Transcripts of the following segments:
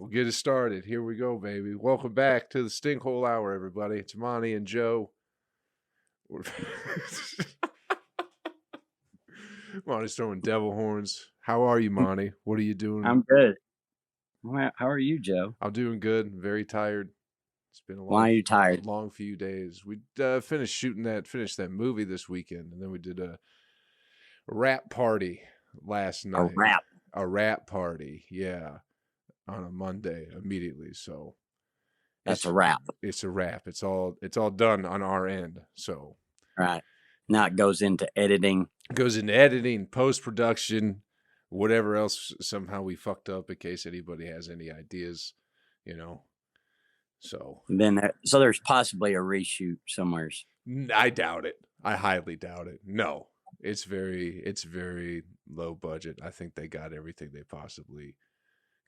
We'll get it started. Here we go, baby. Welcome back to the Stinkhole Hour, everybody. It's Monty and Joe. Monty's throwing devil horns. How are you, Monty? What are you doing? I'm good. How are you, Joe? I'm doing good. Very tired. It's been Why are you tired? long few days. We finished that movie this weekend, and then we did a rap party last night. A rap party, yeah, on a Monday immediately. So that's a wrap. It's a wrap. It's all done on our end. So right now it goes into editing. Post production, whatever else somehow we fucked up. In case anybody has any ideas, So there's possibly a reshoot somewhere. I doubt it. I highly doubt it. No, it's very low budget. I think they got everything they possibly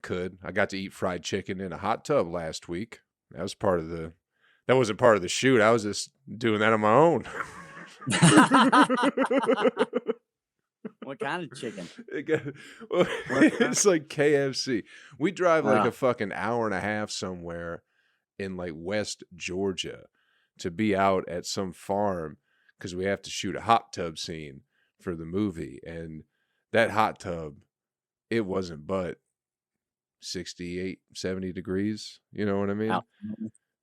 could. I got to eat fried chicken in a hot tub last week. That wasn't part of the shoot. I was just doing that on my own. What kind of chicken? It's like KFC. We drive like a fucking hour and a half somewhere in like West Georgia to be out at some farm because we have to shoot a hot tub scene for the movie. And that hot tub, it wasn't but 68, 70 degrees. You know what I mean?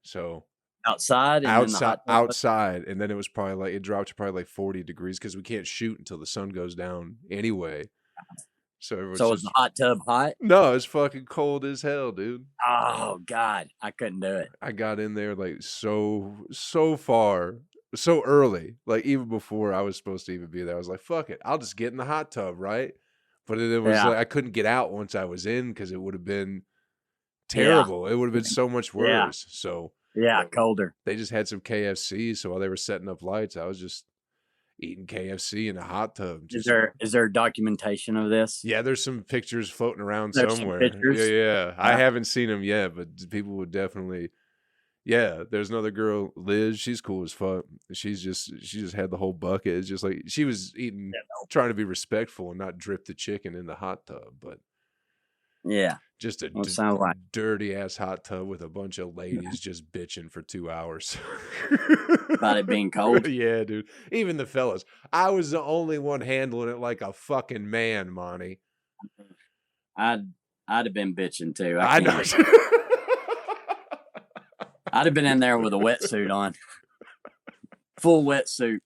So outside, and then it was probably like it dropped to probably like 40 degrees because we can't shoot until the sun goes down anyway. So was the hot tub hot? No, it's fucking cold as hell, dude. Oh God, I couldn't do it. I got in there like so far, so early, like even before I was supposed to even be there. I was like, fuck it, I'll just get in the hot tub, right? But it was like I couldn't get out once I was in because it would have been terrible. It would have been so much worse. So colder. They just had some KFC, so while they were setting up lights, I was just eating KFC in a hot tub. Is there documentation of this? Yeah, there's some pictures floating around somewhere. Yeah. I haven't seen them yet, but people would definitely. Yeah, there's another girl, Liz. She's cool as fuck. She just had the whole bucket. It's just like she was eating, trying to be respectful and not drip the chicken in the hot tub, but just a dirty ass hot tub with a bunch of ladies just bitching for 2 hours about it being cold. Yeah, dude. Even the fellas. I was the only one handling it like a fucking man, Monty. I'd have been bitching too. I know. I'd have been in there with a wetsuit on, full wetsuit,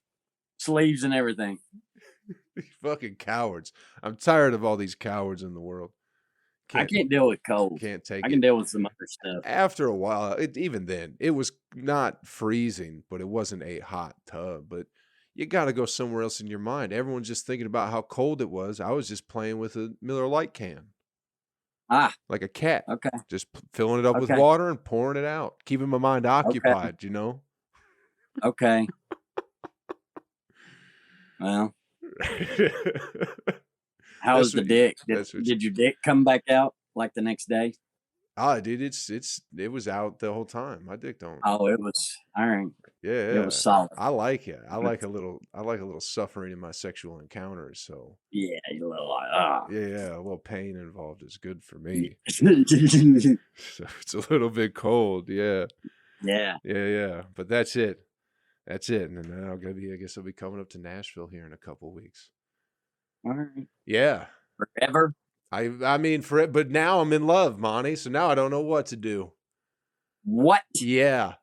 sleeves and everything. Fucking cowards. I'm tired of all these cowards in the world. I can't deal with cold. Can't take it. I can deal with some other stuff. After a while, even then, it was not freezing, but it wasn't a hot tub. But you got to go somewhere else in your mind. Everyone's just thinking about how cold it was. I was just playing with a Miller Lite can. Like a cat. Okay. Just filling it up with water and pouring it out. Keeping my mind occupied, Okay. Well. How was the dick? Did your dick come back out like the next day? Dude, it was out the whole time. My dick don't. Oh, it was iron. Yeah, it was solid. I like it. I like a little suffering in my sexual encounters. So yeah, a little a little pain involved is good for me. So it's a little bit cold. Yeah. But that's it. And then I guess I'll be coming up to Nashville here in a couple weeks. All right. Yeah. Forever. I mean, but now I'm in love, Monty. So now I don't know what to do. What? Yeah.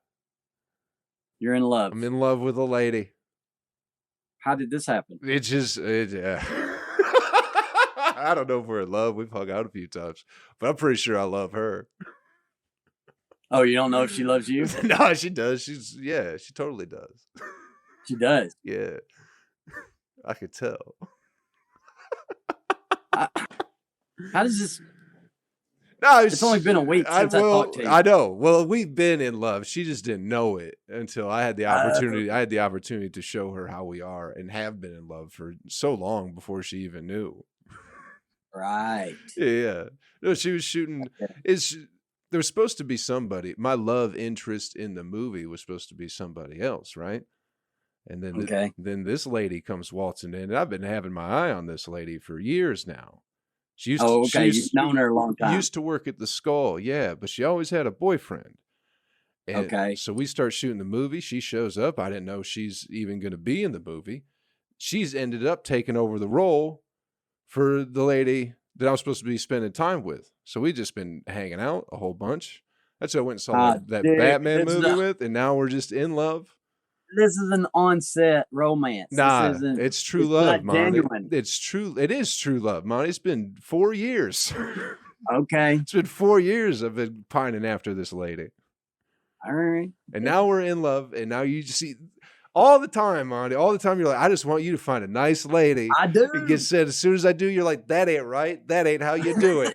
You're in love. I'm in love with a lady. How did this happen? I don't know if we're in love. We've hung out a few times, but I'm pretty sure I love her. Oh, you don't know if she loves you? No, she does. She totally does. She does? Yeah. I could tell. How does this? No, it's only been a week since I talked to you. I know. Well, we've been in love. She just didn't know it until I had the opportunity. I had the opportunity to show her how we are and have been in love for so long before she even knew. Right. Yeah. No, she was shooting. There was supposed to be somebody. My love interest in the movie was supposed to be somebody else, right? And then then this lady comes waltzing in, and I've been having my eye on this lady for years now. She used Oh, to, okay. You've known her a long time. used to work at the Skull, yeah, but she always had a boyfriend. And Okay. so we start shooting the movie. She shows up. I didn't know she's even going to be in the movie. She's ended up taking over the role for the lady that I'm supposed to be spending time with. So we just been hanging out a whole bunch. That's who I went and saw that Dude, Batman movie with, and now we're just in love. This is an on-set romance. Nah, this isn't, it's true it's love, not Monty. genuine. It's true. It is true love, Monty. It's been 4 years. Okay. It's been 4 years I've been pining after this lady. All right. And now we're in love, and now you just see all the time, Monty. All the time you're like, I just want you to find a nice lady. I do. It gets said as soon as I do, you're like, that ain't right. That ain't how you do it.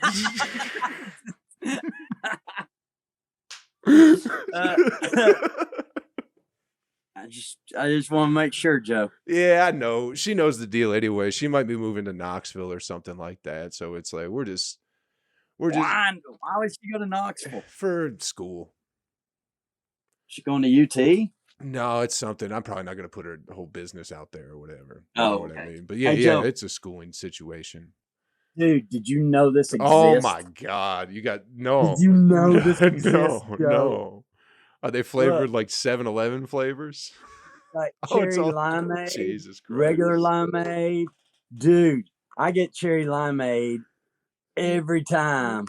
I just want to make sure, Joe. Yeah, I know. She knows the deal anyway. She might be moving to Knoxville or something like that. So it's like we're just Why would she go to Knoxville? For school. She going to UT? No, it's something. I'm probably not going to put her whole business out there or whatever. Oh, you know what I mean? But yeah, hey, Joe, it's a schooling situation. Dude, did you know this exists? Oh my God, you got no. Did you know this exists? No. Are they flavored like 7-Eleven flavors? Like cherry all, limeade, Jesus Christ. regular limeade. Dude, I get cherry limeade every time.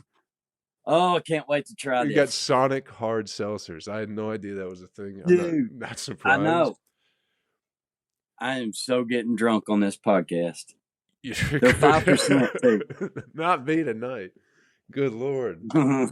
Oh, I can't wait to try this. You got Sonic hard seltzers. I had no idea that was a thing. Dude, I'm not surprised. I know. I am so getting drunk on this podcast. They're 5% too. Not me tonight. Good Lord.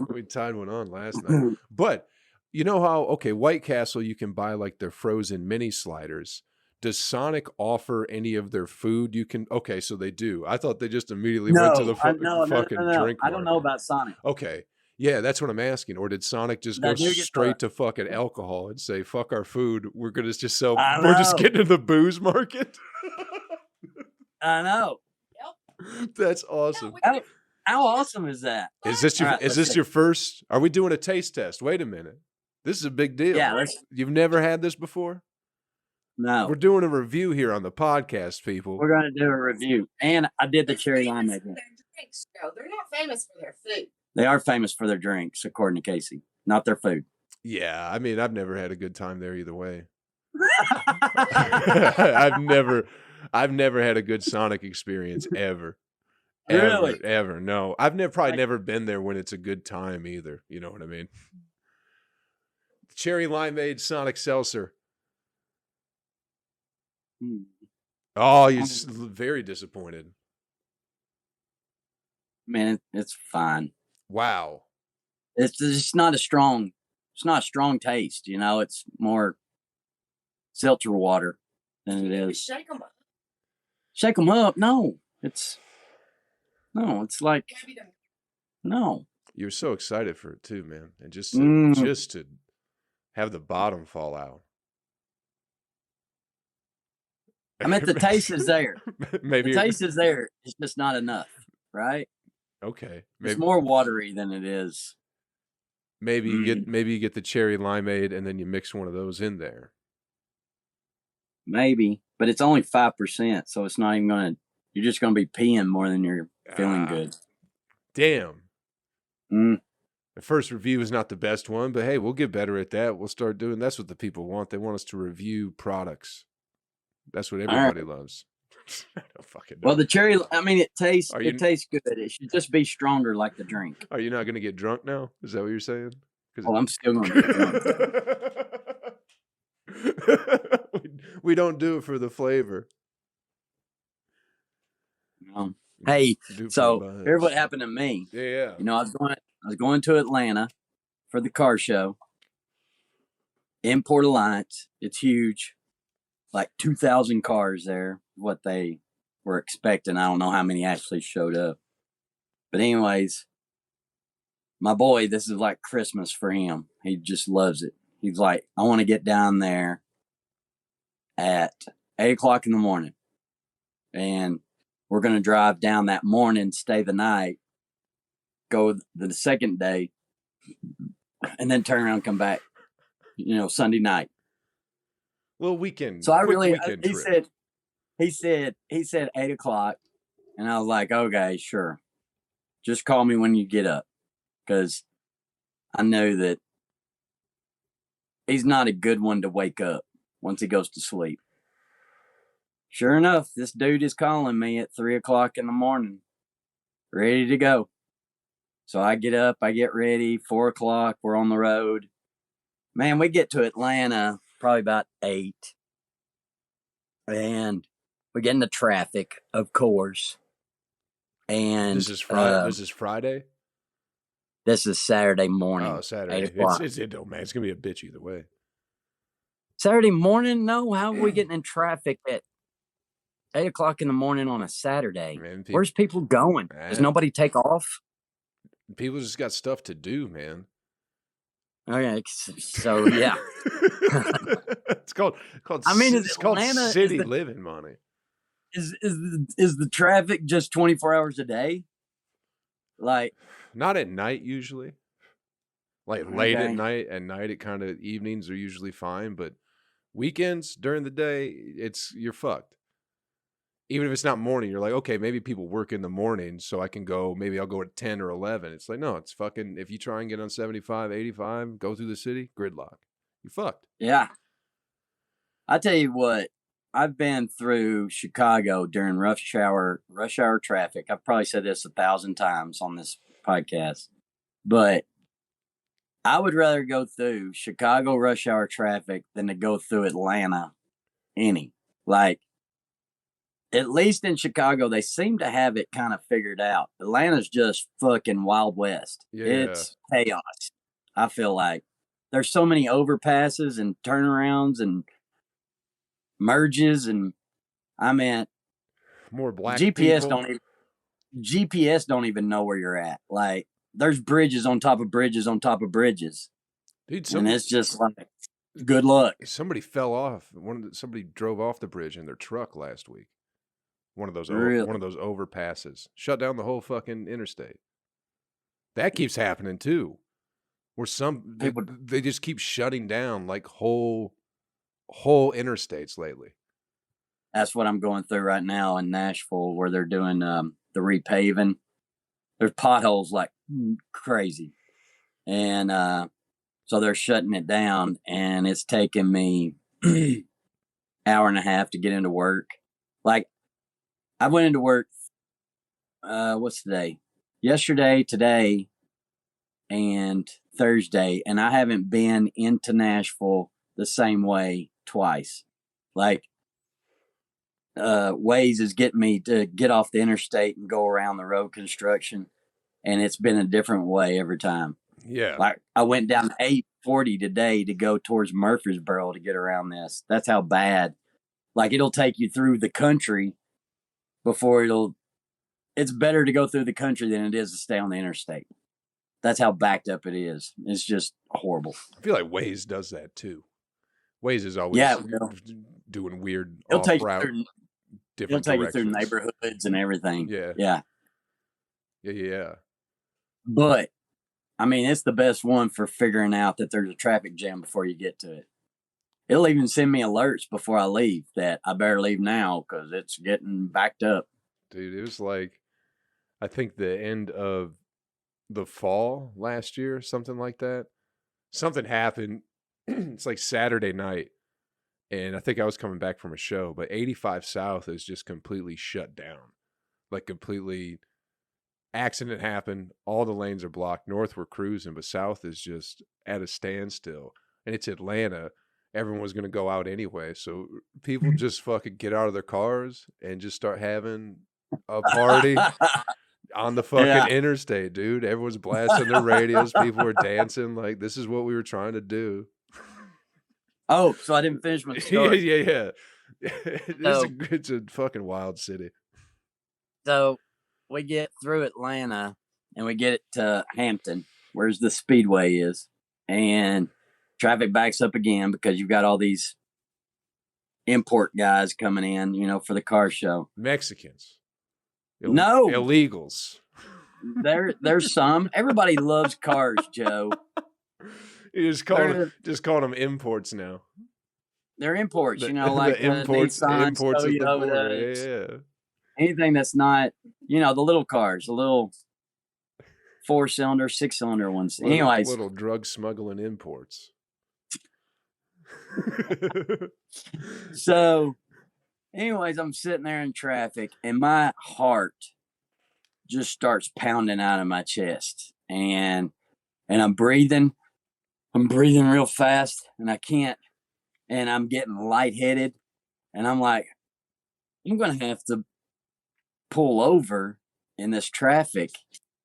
We tied one on last night. But you know how, okay, White Castle, you can buy like their frozen mini sliders. Does Sonic offer any of their food? You can, okay, so they do. I thought they just immediately went to the fucking drink. I don't know about Sonic. Okay. Yeah, that's what I'm asking. Or did Sonic just go straight to fucking alcohol and say, fuck our food. We're going to just sell, we're just getting into the booze market? I know. Yep. That's awesome. How awesome is that? Is this your first? Are we doing a taste test? Wait a minute. This is a big deal. Yeah. You've never had this before? No. We're doing a review here on the podcast, people. We're going to do a review. And I did the cherry limeade. They're not famous for their food. They are famous for their drinks, according to Casey, not their food. Yeah, I mean, I've never had a good time there either way. I've never had a good Sonic experience ever. Really? Ever. No. I've probably never been there when it's a good time either. You know what I mean? Cherry limeade Sonic seltzer. Oh, you're very disappointed. Man, it's fine. Wow. It's just not a strong taste, you know. It's more seltzer water than it is. Shake them up. Shake them up? No. It's like, no. You were so excited for it too, man. And just to have the bottom fall out. I mean, the taste is there. Maybe the taste is there. It's just not enough, right? Okay. It's more watery than it is. Maybe you get the cherry limeade and then you mix one of those in there. Maybe, but it's only 5%, so it's not even gonna. You're just gonna be peeing more than you're feeling good. Damn. The first review is not the best one, but hey, we'll get better at that. We'll start doing. That's what the people want. They want us to review products. That's what everybody loves. I don't fucking know. Well, the cherry. I mean, it tastes good. It should just be stronger, like the drink. Are you not going to get drunk now? Is that what you're saying? Oh, I'm still going to get drunk. We don't do it for the flavor. Hey, so here's what happened to me. Yeah. You know, I was going to Atlanta for the car show. Import Alliance. It's huge. Like 2,000 cars there, what they were expecting. I don't know how many actually showed up. But anyways, my boy, this is like Christmas for him. He just loves it. He's like, I want to get down there at 8 o'clock in the morning. And we're going to drive down that morning, stay the night, go the second day, and then turn around and come back, Sunday night. Well, weekend. So he said 8 o'clock, and I was like, okay, sure. Just call me when you get up, because I know that he's not a good one to wake up once he goes to sleep. Sure enough, this dude is calling me at 3 o'clock in the morning, ready to go. So I get up, I get ready, 4 o'clock, we're on the road. Man, we get to Atlanta probably about 8. And we get into traffic, of course. And this is Friday. This is Saturday morning. Oh, Saturday. It don't, man. It's gonna be a bitch either way. Saturday morning? No. How are we getting in traffic at 8 o'clock in the morning on a Saturday? Man, Where's people going? Does nobody take off? People just got stuff to do, man. Okay, so yeah. it's called. I mean, it's called city living, Monty. Is the traffic just 24 hours a day? Like, not at night usually. Like late at night. At night, it kind of evenings are usually fine, but weekends during the day, you're fucked. Even if it's not morning, you're like, okay, maybe people work in the morning, so I can go. Maybe I'll go at 10 or 11. It's like, no, it's fucking. If you try and get on 75, 85, go through the city, gridlock. You fucked. Yeah. I tell you what. I've been through Chicago during rush hour traffic. I've probably said this 1,000 times on this podcast, but I would rather go through Chicago rush hour traffic than to go through Atlanta Like, at least in Chicago, they seem to have it kind of figured out. Atlanta's just fucking Wild West. Yeah. It's chaos. I feel like there's so many overpasses and turnarounds and merges, and I mean, more black GPS people. GPS don't even know where you're at. Like, there's bridges on top of bridges on top of bridges, dude. And it's just like, good luck. Somebody fell off. Somebody drove off the bridge in their truck last week. One of those overpasses shut down the whole fucking interstate. That keeps happening too, where some people they just keep shutting down like whole interstates lately. That's what I'm going through right now in Nashville, where they're doing the repaving. There's potholes like crazy, and so they're shutting it down, and it's taking me hour and a half to get into work. Like, I went into work. What's today? Yesterday, today, and Thursday, and I haven't been into Nashville the same way twice. Like, Waze is getting me to get off the interstate and go around the road construction, and it's been a different way every time. Yeah. Like, I went down 840 today to go towards Murfreesboro to get around this. That's how bad. Like, it'll take you through the country before it's better to go through the country than it is to stay on the interstate. That's how backed up it is. It's just horrible. I feel like Waze does that too. Waze is always doing weird off-route, different directions. It'll take you through neighborhoods and everything. Yeah. But, I mean, it's the best one for figuring out that there's a traffic jam before you get to it. It'll even send me alerts before I leave that I better leave now because it's getting backed up. Dude, it was like, I think the end of the fall last year, something like that. Something happened. It's like Saturday night, and I think I was coming back from a show, but 85 South is just completely shut down. Like, completely, accident happened, all the lanes are blocked. North we're cruising, but South is just at a standstill. And it's Atlanta. Everyone was going to go out anyway, so people just fucking get out of their cars and just start having a party on the fucking interstate, dude. Everyone's blasting their radios. People were dancing. Like, this is what we were trying to do. Oh, so I didn't finish my story. Yeah. It's a fucking wild city. So we get through Atlanta and we get it to Hampton, where's the Speedway is, and traffic backs up again because you've got all these import guys coming in, for the car show. Mexicans. No. Illegals. There's some. Everybody loves cars, Joe. You just call them imports now. They're imports, like the imports Toyota, yeah. Anything that's not, the little cars, the little 4-cylinder, 6-cylinder ones. Anyways, little drug smuggling imports. So, anyways, I'm sitting there in traffic, and my heart just starts pounding out of my chest, and I'm breathing real fast, and I can't, and I'm getting lightheaded, and I'm like, I'm gonna have to pull over in this traffic,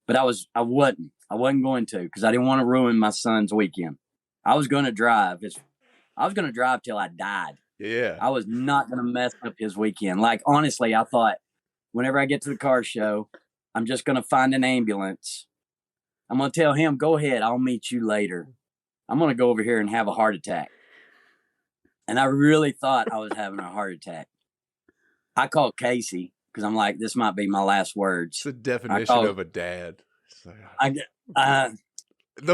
but I wasn't going to, because I didn't want to ruin my son's weekend. I was gonna drive till I died. Yeah. I was not going to mess up his weekend. Like, honestly, I thought whenever I get to the car show, I'm just going to find an ambulance. I'm going to tell him, go ahead, I'll meet you later. I'm going to go over here and have a heart attack. And I really thought I was having a heart attack. I called Casey because I'm like, this might be my last words. It's the definition of a dad. The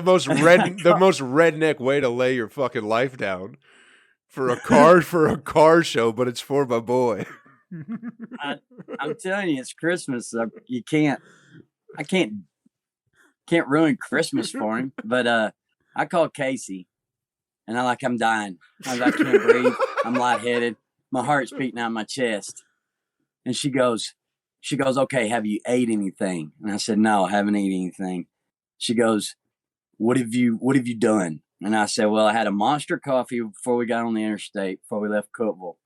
most redneck way to lay your fucking life down. For a car show, but it's for my boy. I'm telling you, it's Christmas. I can't ruin Christmas for him. But I called Casey, and I'm dying. I can't breathe. I'm lightheaded. My heart's beating out of my chest. And she goes, okay, have you ate anything? And I said, no, I haven't eaten anything. She goes, what have you done? And I said, well, I had a Monster coffee before we got on the interstate, before we left Cookeville.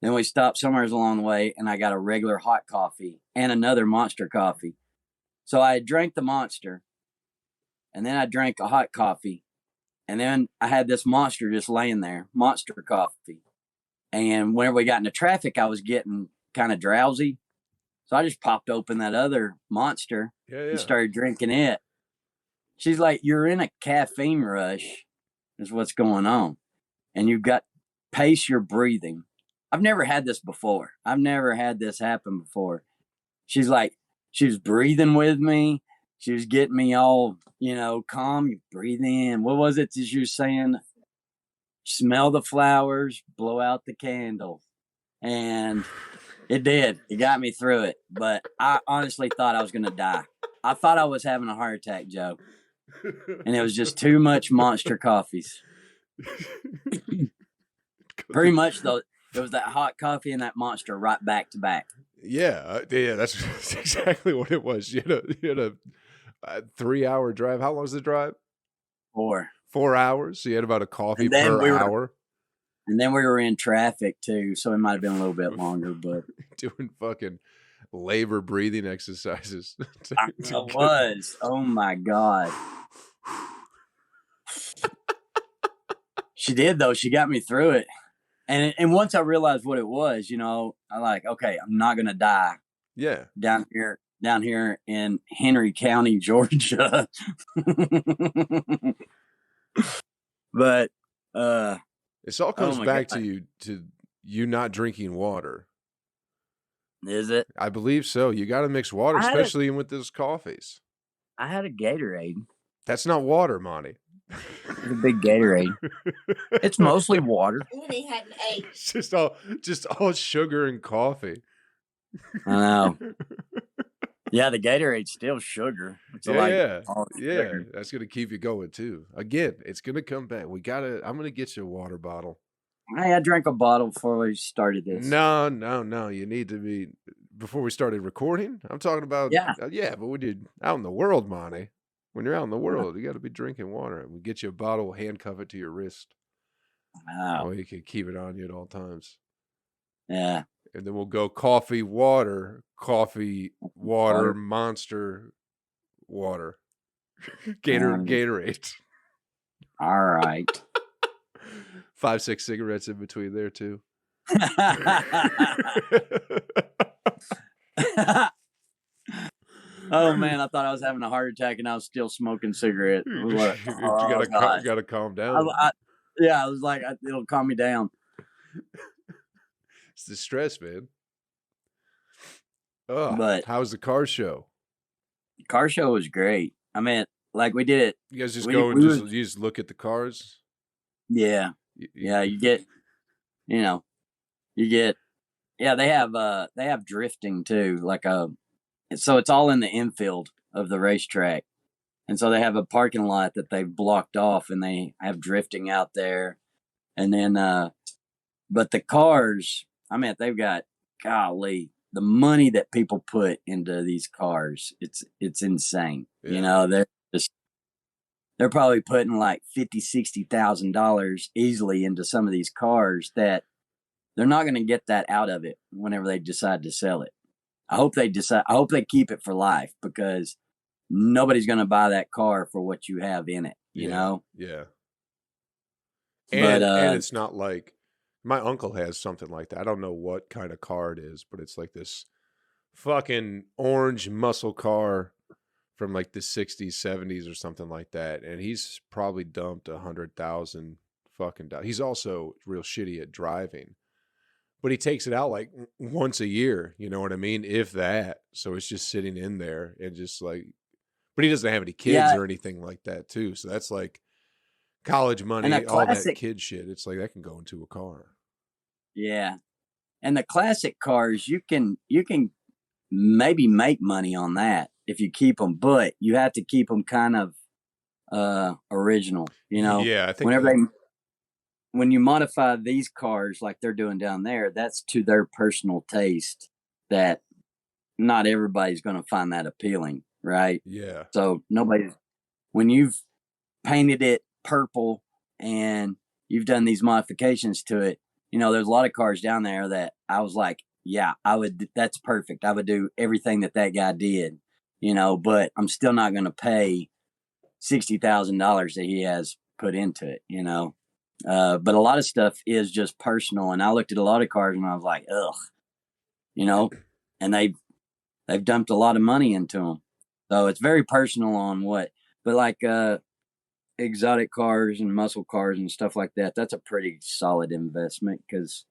Then we stopped somewhere along the way, and I got a regular hot coffee and another Monster coffee. So I drank the Monster, and then I drank a hot coffee, and then I had this Monster just laying there, Monster coffee. And whenever we got into traffic, I was getting kind of drowsy. So I just popped open that other Monster and started drinking it. She's like, you're in a caffeine rush. Is what's going on. And you've got pace your breathing. I've never had this before. I've never had this happen before. She's like, she was breathing with me. She was getting me all, calm. You breathe in. What was it that she was saying? Smell the flowers, blow out the candle. And it did. It got me through it. But I honestly thought I was going to die. I thought I was having a heart attack, Joe. And it was just too much Monster coffees. Pretty much, though, it was that hot coffee and that Monster right back to back. Yeah, that's exactly what it was. You had a 3-hour drive. How long was the drive? 4. 4 hours. So you had about a coffee per hour. And then we were in traffic too, so it might have been a little bit longer. But doing fucking labor breathing exercises. I was. Oh my God. She did, though. She got me through it. And once I realized what it was, I okay, I'm not gonna die. Yeah. Down here in Henry County, Georgia. But this all comes back to you not drinking water. Is it? I believe so. You got to mix water, especially with those coffees. I had a Gatorade. That's not water, Monty. It's a big Gatorade. It's mostly water. When he had an 8. It's just all sugar and coffee. I know. Yeah, the Gatorade's still sugar. It's sugar. That's gonna keep you going too. Again, it's gonna come back. I'm gonna get you a water bottle. I drank a bottle before we started this. No. You need to be before we started recording. I'm talking about but we did out in the world, Monty. When you're out in the world, you got to be drinking water. We get you a bottle, handcuff it to your wrist. Wow. Oh, you can keep it on you at all times. Yeah. And then we'll go coffee, water, Monster, water. Gatorade. All right. 5-6 cigarettes in between there too. Oh man, I thought I was having a heart attack and I was still smoking cigarettes. You gotta calm down. I was like, it'll calm me down. It's the stress, man. Oh, but how's the car show? The car show was great. I mean, like we did it. You guys just go and you just look at the cars? Yeah. Yeah, you get they have drifting too, so it's all in the infield of the racetrack. And so they have a parking lot that they've blocked off, and they have drifting out there. And then, but the cars, I mean, they've got, golly, the money that people put into these cars, it's insane. Yeah. You know, they're probably putting like $50,000-$60,000 easily into some of these cars that they're not going to get that out of it whenever they decide to sell it. I hope they keep it for life, because nobody's going to buy that car for what you have in it, you know? Yeah. But, and it's not like, my uncle has something like that. I don't know what kind of car it is, but it's like this fucking orange muscle car from like the 60s, 70s or something like that. And he's probably dumped 100,000 fucking dollars. He's also real shitty at driving, but he takes it out like once a year. You know what I mean? If that. So it's just sitting in there and just like, but he doesn't have any kids or anything like that too. So that's like college money, all that kid shit. It's like that can go into a car. Yeah. And the classic cars, you can maybe make money on that if you keep them, but you have to keep them kind of original, you know. Yeah, I think when you modify these cars like they're doing down there, that's to their personal taste, that not everybody's going to find that appealing, right? Yeah. So when you've painted it purple and you've done these modifications to it, you know, there's a lot of cars down there that I was like, yeah, that's perfect. I would do everything that guy did, you know, but I'm still not going to pay $60,000 that he has put into it, you know. But a lot of stuff is just personal. And I looked at a lot of cars and I was like, ugh, you know, and they've dumped a lot of money into them. So it's very personal on but like, exotic cars and muscle cars and stuff like that, that's a pretty solid investment, because,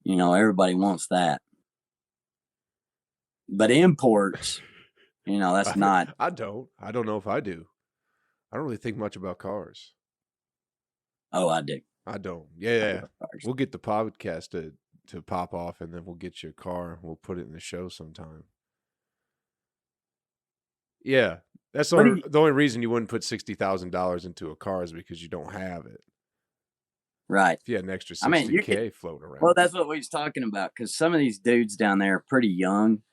you know, everybody wants that. But imports, you know, that's not. I don't know if I do. I don't really think much about cars. Oh, I do. I don't. Yeah. We'll get the podcast to pop off, and then we'll get you a car and we'll put it in the show sometime. Yeah. That's the only reason you wouldn't put $60,000 into a car is because you don't have it. Right. If you had an extra 60K floating around. Well, that's what we was talking about, because some of these dudes down there are pretty young,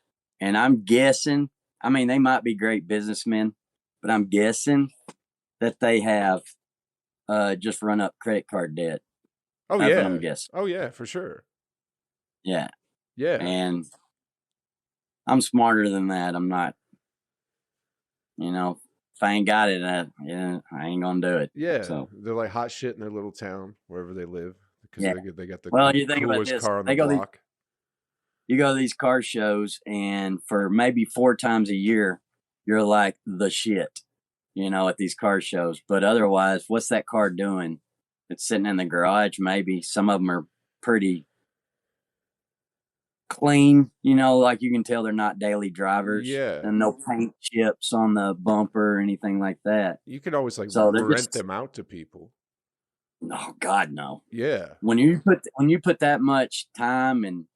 and I'm guessing, I mean, they might be great businessmen, but I'm guessing that they have just run up credit card debt. Oh, that's yeah. what I'm guessing. Oh, yeah, for sure. Yeah. Yeah. And I'm smarter than that. I'm not. You know, if I ain't got it, I ain't gonna do it. Yeah, so they're like hot shit in their little town wherever they live, because they got the you think coolest about this. car on the block. You go to these car shows, and for maybe 4 times a year, you're like the shit, you know, at these car shows. But otherwise, what's that car doing? It's sitting in the garage. Maybe some of them are pretty clean, you know, like you can tell they're not daily drivers. Yeah. And no paint chips on the bumper or anything like that. You could always rent them out to people. No, God, no. Yeah. When you put that much time and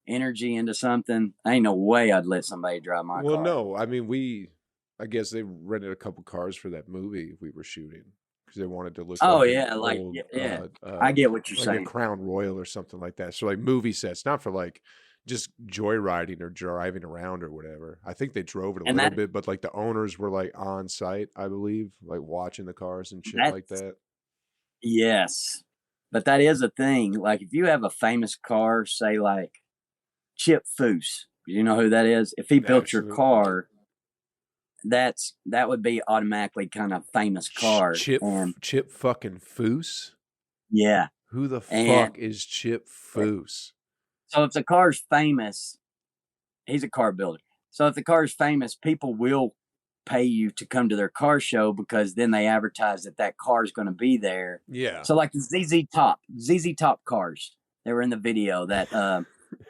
energy into something, ain't no way I'd let somebody drive my car. Well, no. I mean, I guess they rented a couple cars for that movie we were shooting, because they wanted to look old, I get what you're saying. A Crown Royal or something like that. So like movie sets, not for like just joyriding or driving around or whatever. I think they drove it a little bit, but like the owners were like on site, I believe, like watching the cars and shit like that. Yes. But that is a thing. Like if you have a famous car, say like Chip Foose, you know who that is? If he built your car, that would be automatically kind of famous car. Chip fucking Foose? Yeah. Who the fuck is Chip Foose? So if the car's famous, he's a car builder. So if the car's famous, people will pay you to come to their car show, because then they advertise that car is going to be there. Yeah. So like the ZZ Top cars, they were in the video, that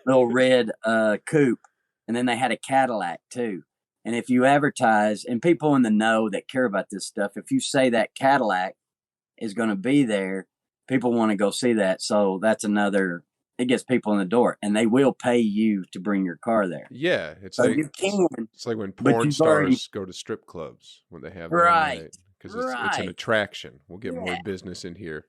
little red coupe, and then they had a Cadillac too. And if you advertise, and people in the know that care about this stuff, if you say that Cadillac is going to be there, people want to go see that. So that's another it gets people in the door, and they will pay you to bring your car there. Yeah, it's So like you can, it's like when but porn you've stars already go to strip clubs when they have their own right, night because it's an attraction. We'll get more yeah, business in here.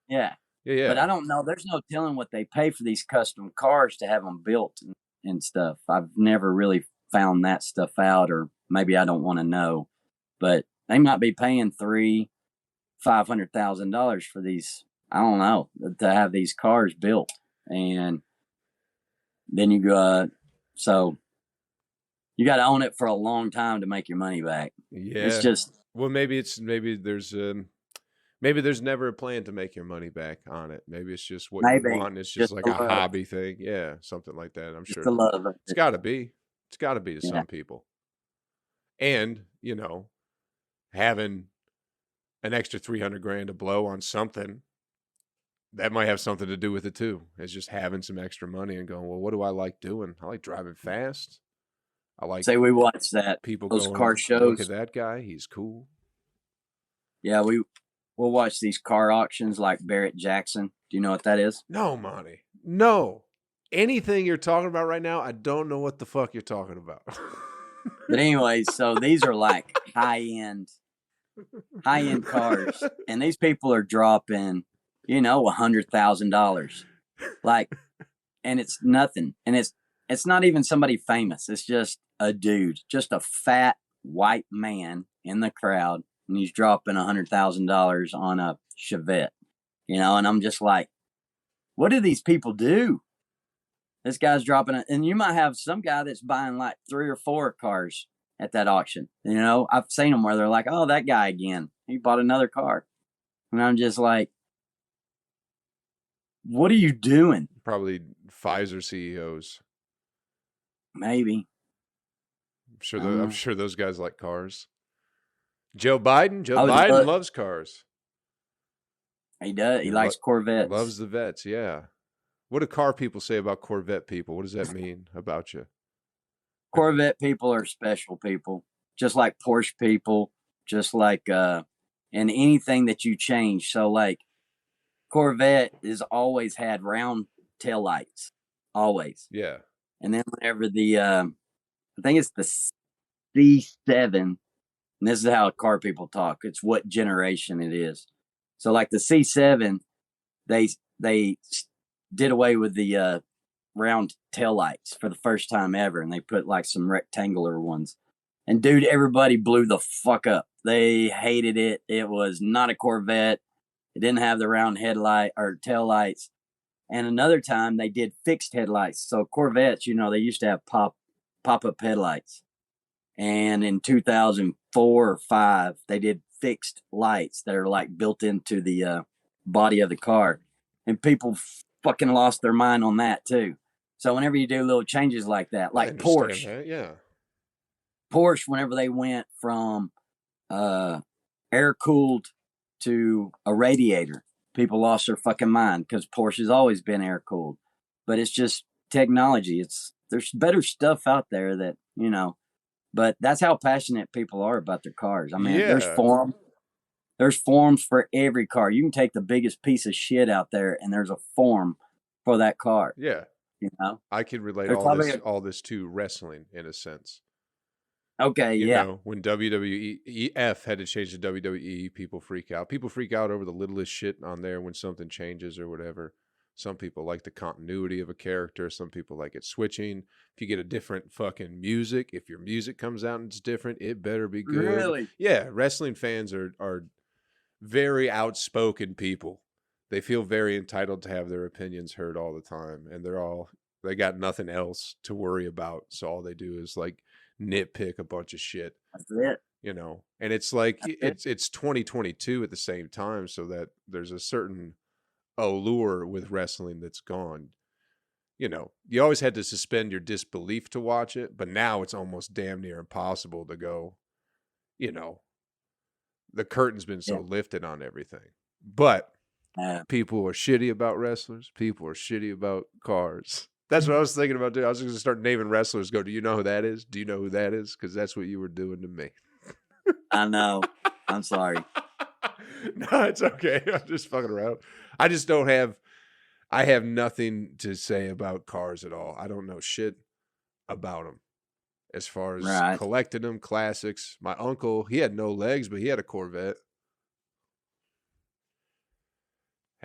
yeah. Yeah, But yeah. I don't know. There's no telling what they pay for these custom cars to have them built and stuff. I've never really found that stuff out, or maybe I don't want to know. But they might be paying $500,000 for these. I don't know, to have these cars built, and then you go. So you got to own it for a long time to make your money back. It's Yeah. just Well, maybe there's never a plan to make your money back on it. Maybe it's just what you maybe want. It's just just like the a love, hobby thing. Yeah, something like that. I'm just sure the love of it's it. got to be. It's got to be to Yeah, some people. And, having an extra 300 grand to blow on something, that might have something to do with it too. It's just having some extra money and going, well, what do I like doing? I like driving fast. I like say we watch people those going, car look at shows. that guy. He's cool. Yeah, we'll watch these car auctions like Barrett Jackson. Do you know what that is? No, Monty. No. Anything you're talking about right now, I don't know what the fuck you're talking about. But anyways, so these are like high-end cars, and these people are dropping, $100,000. Like, and it's nothing. And it's not even somebody famous. It's just a dude, just a fat white man in the crowd, and he's dropping $100,000 on a Chevette. And I'm just like, what do these people do? This guy's dropping it, and you might have some guy that's buying like 3 or 4 cars at that auction. I've seen them where they're like, "Oh, that guy again. He bought another car," and I'm just like, "What are you doing?" Probably Pfizer CEOs. Maybe. I'm sure those guys like cars. Joe Biden Oh, loves cars. he does. He likes Corvettes. Loves the vets, yeah. What do car people say about Corvette people? What does that mean about you? Corvette people are special people, just like Porsche people, just like and anything that you change. So like Corvette has always had round tail lights, always. Yeah. And then whenever I think it's the C7, and this is how car people talk. It's what generation it is. So like the C7, they did away with the round tail lights for the first time ever, and they put like some rectangular ones. And dude, everybody blew the fuck up. They hated it. It was not a Corvette. It didn't have the round headlight or tail lights. And another time they did fixed headlights. So Corvettes, they used to have pop-up headlights. And in 2004 or 5, they did fixed lights that are like built into the body of the car. And people fucking lost their mind on that too. So whenever you do little changes like that, like Porsche, that, yeah. Porsche, whenever they went from air cooled to a radiator, people lost their fucking mind because Porsche has always been air cooled. But it's just technology. There's better stuff out there that, but that's how passionate people are about their cars. I mean, there's forums for every car. You can take the biggest piece of shit out there, and there's a forum for that car. Yeah. I can relate all this to wrestling in a sense. Okay, yeah. When WWF had to change to WWE, people freak out. People freak out over the littlest shit on there when something changes or whatever. Some people like the continuity of a character. Some people like it switching. If you get a different fucking music, if your music comes out and it's different, it better be good. Really? Yeah, wrestling fans are very outspoken people. They feel very entitled to have their opinions heard all the time, and they got nothing else to worry about. So all they do is like nitpick a bunch of shit. That's it. And it's like it's 2022 at the same time, so that there's a certain allure with wrestling that's gone. You always had to suspend your disbelief to watch it, but now it's almost damn near impossible to go, the curtain's been so lifted on everything. But people are shitty about wrestlers. People are shitty about cars. That's what I was thinking about, dude. I was going to start naming wrestlers. Go, do you know who that is? Do you know who that is? Because that's what you were doing to me. I know. I'm sorry. No, it's okay. I'm just fucking around. I just don't have I have nothing to say about cars at all. I don't know shit about them. As far as Right. collecting them, classics. My uncle, he had no legs, but he had a Corvette.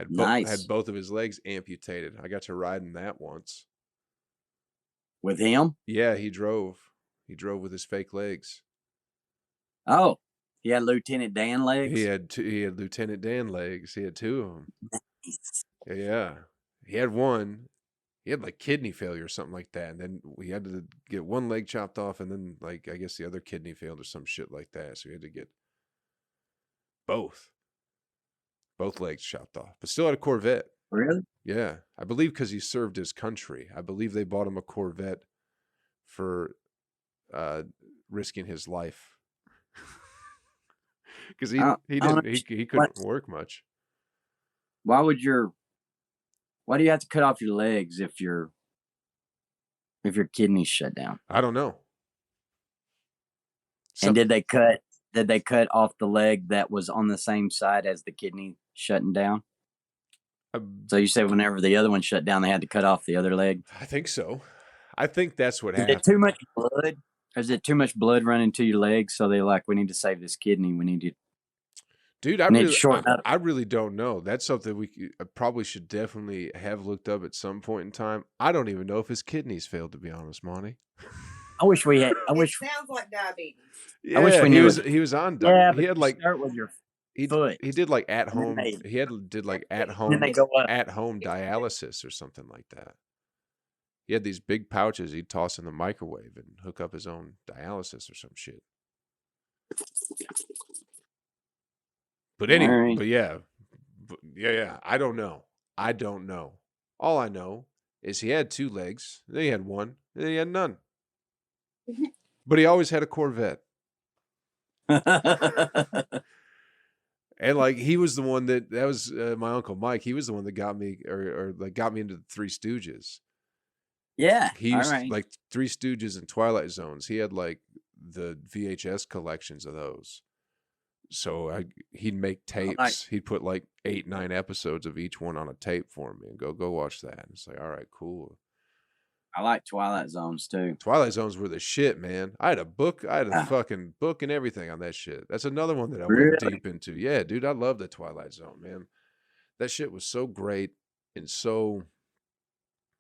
Nice. Had both of his legs amputated. I got to ride in that once. With him? Yeah, he drove. He drove with his fake legs. Oh, he had Lieutenant Dan legs? He had Lieutenant Dan legs. He had two of them. Yeah. He had one. He had like kidney failure or something like that. And then we had to get one leg chopped off, and then like I guess the other kidney failed or some shit like that. So we had to get both legs chopped off. But still had a Corvette. Really? Yeah. I believe because he served his country. I believe they bought him a Corvette for risking his life. Because he couldn't work much. Why do you have to cut off your legs if your kidneys shut down? I don't know. And did they cut off the leg that was on the same side as the kidney shutting down? So you said whenever the other one shut down, they had to cut off the other leg? I think so. I think that's what happened. Is it too much blood? Is it too much blood running to your legs? So they're like, we need to save this kidney. We need to. Dude, I really don't know. That's something we probably should definitely have looked up at some point in time. I don't even know if his kidneys failed, to be honest, Monty. I wish we had. It sounds like diabetes. Yeah, I wish we knew he was on. Yeah, he had like start with your he foot. He did like at home. Did like at home dialysis or something like that. He had these big pouches he'd toss in the microwave and hook up his own dialysis or some shit. But anyway, Right. yeah. I don't know. All I know is he had two legs, then he had one, then he had none. But he always had a Corvette. And like he was the one that was my Uncle Mike. He was the one that got me or like got me into the Three Stooges. Yeah. He used like Three Stooges and Twilight Zones. He had like the VHS collections of those. So he'd make tapes. He'd put like 8-9 episodes of each one on a tape for me and go watch that. And it's like, all right, cool. I like Twilight Zones too. Twilight Zones were the shit, man. I had a book. I had a fucking book and everything on that shit. That's another one that I went deep into. Yeah, dude, I love the Twilight Zone, man. That shit was so great and so.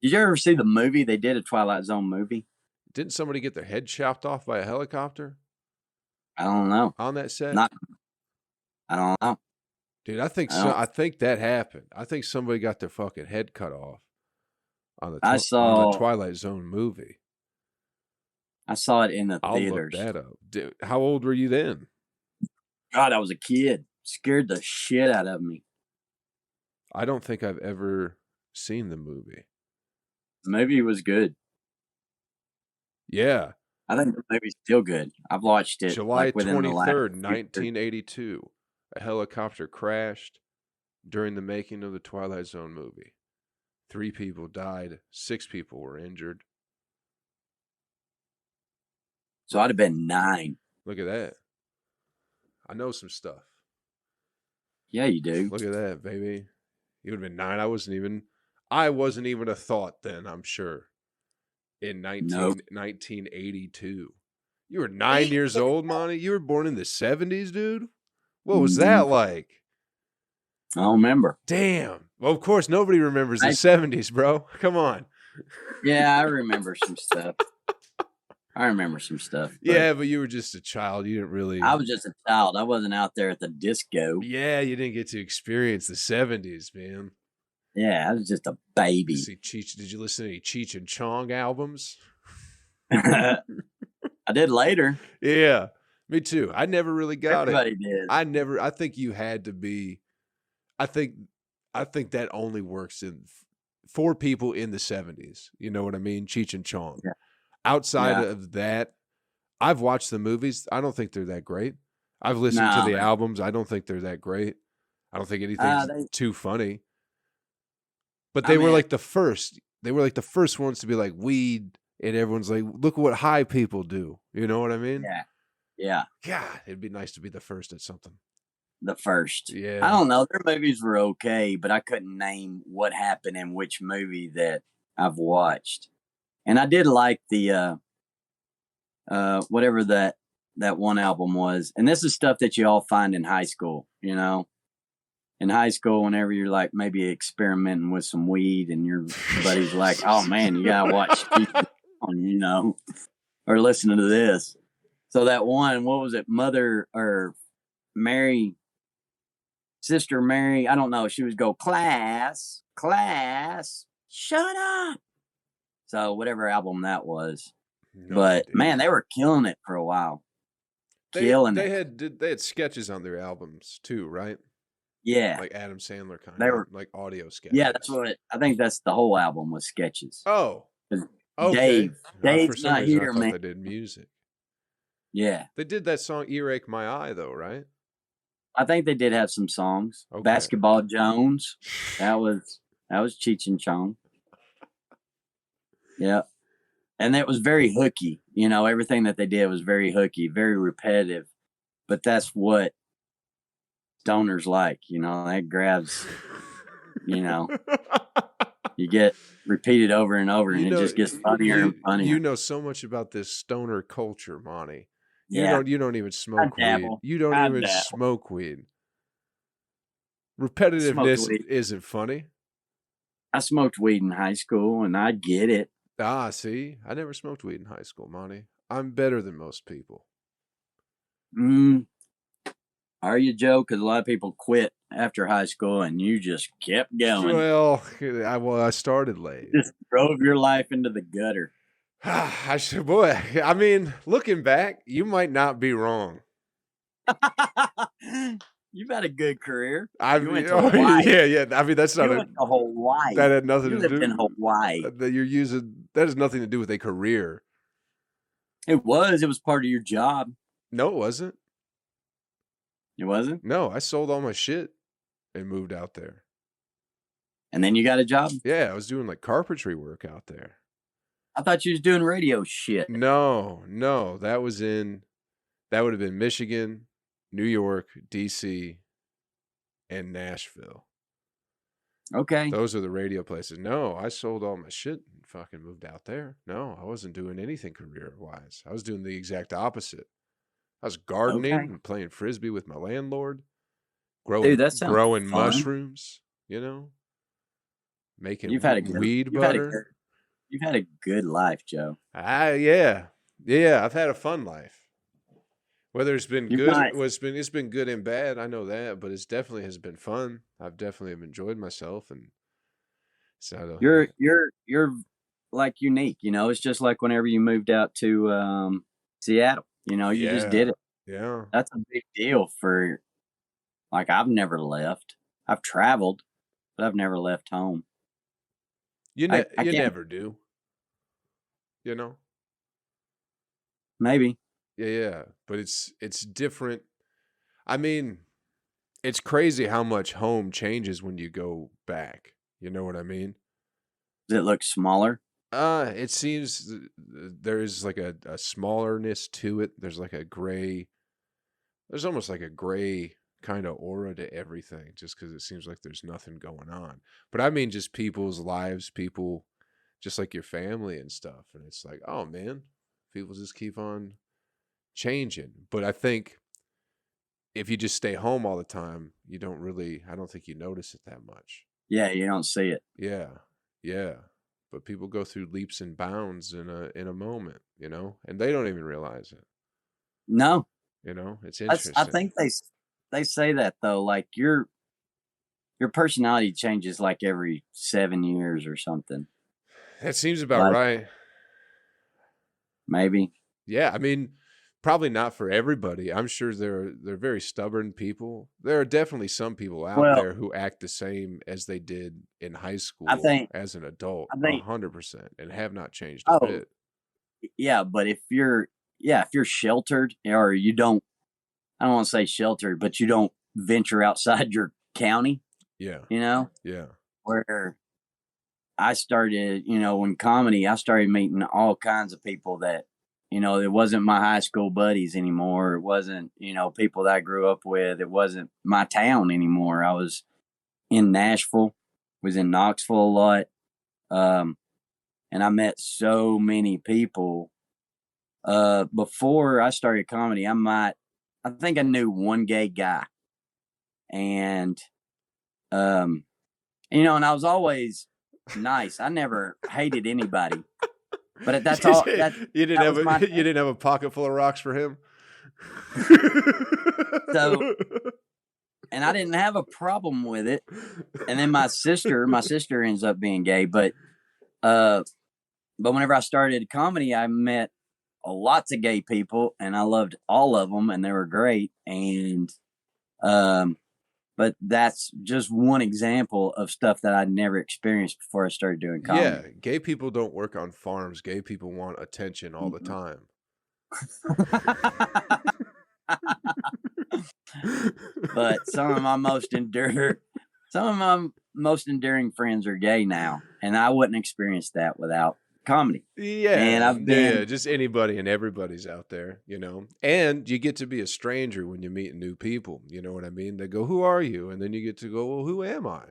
Did you ever see the movie? They did a Twilight Zone movie. Didn't somebody get their head chopped off by a helicopter? I don't know. On that set? I don't know. Dude, I think that happened. I think somebody got their fucking head cut off on the Twilight Zone movie. I saw it in the theaters. I'll look that up. Dude, how old were you then? God, I was a kid. Scared the shit out of me. I don't think I've ever seen the movie. The movie was good. Yeah. I think the movie's still good. I've watched it. July 23rd, 1982. A helicopter crashed during the making of the Twilight Zone movie. 3 people died. 6 people were injured. So I'd have been 9. Look at that. I know some stuff. Yeah, you do. Look at that, baby. You would have been 9. I wasn't even a thought then, I'm sure. In 1982. You were 9 years old, Monty? You were born in the 70s, dude? What was that like? I don't remember. Damn. Well, of course, nobody remembers the 70s, bro. Come on. Yeah, I remember some stuff. Yeah, but you were just a child. You didn't really. I was just a child. I wasn't out there at the disco. Yeah, you didn't get to experience the 70s, man. Yeah, I was just a baby. Did you listen to any Cheech and Chong albums? I did later. Yeah, me too. I never really got Everybody did. I think you had to be. I think that only works for people in the 70s. You know what I mean? Cheech and Chong. Yeah. Outside of that, I've watched the movies. I don't think they're that great. I've listened to the albums. I don't think they're that great. I don't think anything's too funny. But they were like the first. They were like the first ones to be like weed, and everyone's like, "Look what high people do." You know what I mean? Yeah, yeah. God, it'd be nice to be the first at something. the first. Yeah. I don't know. Their movies were okay, but I couldn't name what happened in which movie that I've watched. And I did like the whatever that one album was. And this is stuff that you all find in high school, you know. In high school, whenever you're like maybe experimenting with some weed and your buddy's like, oh man, you gotta watch you know, or listen to this. So that one, what was it, Mother or Mary, Sister Mary, I don't know, she would go, class, shut up. So whatever album that was. No but idea. man, they were killing it for a while. They had sketches on their albums too, right? Yeah. Like Adam Sandler kind They of were like audio sketches. Yeah, that's what I think that's the whole album was sketches. Oh. Okay. Dave's not here, I thought man. they did music. Yeah. They did that song Earache My Eye though, right? I think they did have some songs. Okay. Basketball Jones. That was Cheech and Chong. Yeah. And that was very hooky. You know, everything that they did was very hooky, very repetitive. But that's what stoners like, you know, that grabs, you know. You get repeated over and over, and it just gets funnier and funnier. You know so much about this stoner culture, Monty. Yeah. You don't even smoke weed. You don't even smoke weed. Repetitiveness isn't funny. I smoked weed in high school, and I get it. Ah, see? I never smoked weed in high school, Monty. I'm better than most people. Are you, Joe? Because a lot of people quit after high school, and you just kept going. Well, I started late. Just drove your life into the gutter. I mean, looking back, you might not be wrong. You've had a good career. You went to Hawaii. Yeah. I mean, that's not went to Hawaii. That had nothing to do. In Hawaii. That has nothing to do with a career. It was part of your job. No, it wasn't. It wasn't? No, I sold all my shit and moved out there. And then you got a job? Yeah, I was doing like carpentry work out there. I thought you was doing radio shit. No, that would have been Michigan, New York, DC, and Nashville. Okay. Those are the radio places. No, I sold all my shit and fucking moved out there. No, I wasn't doing anything career-wise. I was doing the exact opposite. I was gardening and playing frisbee with my landlord, growing mushrooms, you know, making weed butter. You've had a good life, Joe. Yeah, I've had a fun life. Whether it's been it's been good and bad, I know that, but it's definitely has been fun. I've definitely enjoyed myself, and so you're like unique, you know. It's just like whenever you moved out to Seattle. You know, you just did it. Yeah. That's a big deal for, like, I've never left. I've traveled, but I've never left home. You never do. You know? Maybe. Yeah. But it's different. I mean, it's crazy how much home changes when you go back. You know what I mean? Does it look smaller? It seems there's like a smallerness to it. There's almost like a gray kind of aura to everything, just because it seems like there's nothing going on. But I mean, just people's lives, people just like your family and stuff. And it's like, oh man, people just keep on changing. But I think if you just stay home all the time, I don't think you notice it that much. Yeah, you don't see it. Yeah. But people go through leaps and bounds in a moment, you know, and they don't even realize it. No, you know, it's interesting. I think they say that though, like your personality changes like every 7 years or something. That seems about right. Maybe. Yeah, I mean, probably not for everybody. I'm sure they're very stubborn people. There are definitely some people out there who act the same as they did in high school as an adult, 100%, and have not changed a bit. Yeah, but if you're sheltered, or you don't, I don't want to say sheltered, but you don't venture outside your county. Yeah. You know? Yeah. Where I started, you know, in comedy, I started meeting all kinds of people that you know, it wasn't my high school buddies anymore. It wasn't, you know, people that I grew up with. It wasn't my town anymore. I was in Nashville, was in Knoxville a lot. And I met so many people. Before I started comedy, I think I knew one gay guy. And, you know, and I was always nice. I never hated anybody. But that's all. You didn't have a pocket full of rocks for him. So, and I didn't have a problem with it. And then my sister ends up being gay. But whenever I started comedy, I met lots of gay people, and I loved all of them, and they were great. And but that's just one example of stuff that I'd never experienced before I started doing comedy. Yeah, gay people don't work on farms. Gay people want attention all the time. But some of my most enduring friends are gay now, and I wouldn't experience that without comedy. Yeah, and just anybody and everybody's out there, you know. And you get to be a stranger when you meet new people. You know what I mean? They go, "Who are you?" And then you get to go, "Well, who am I?"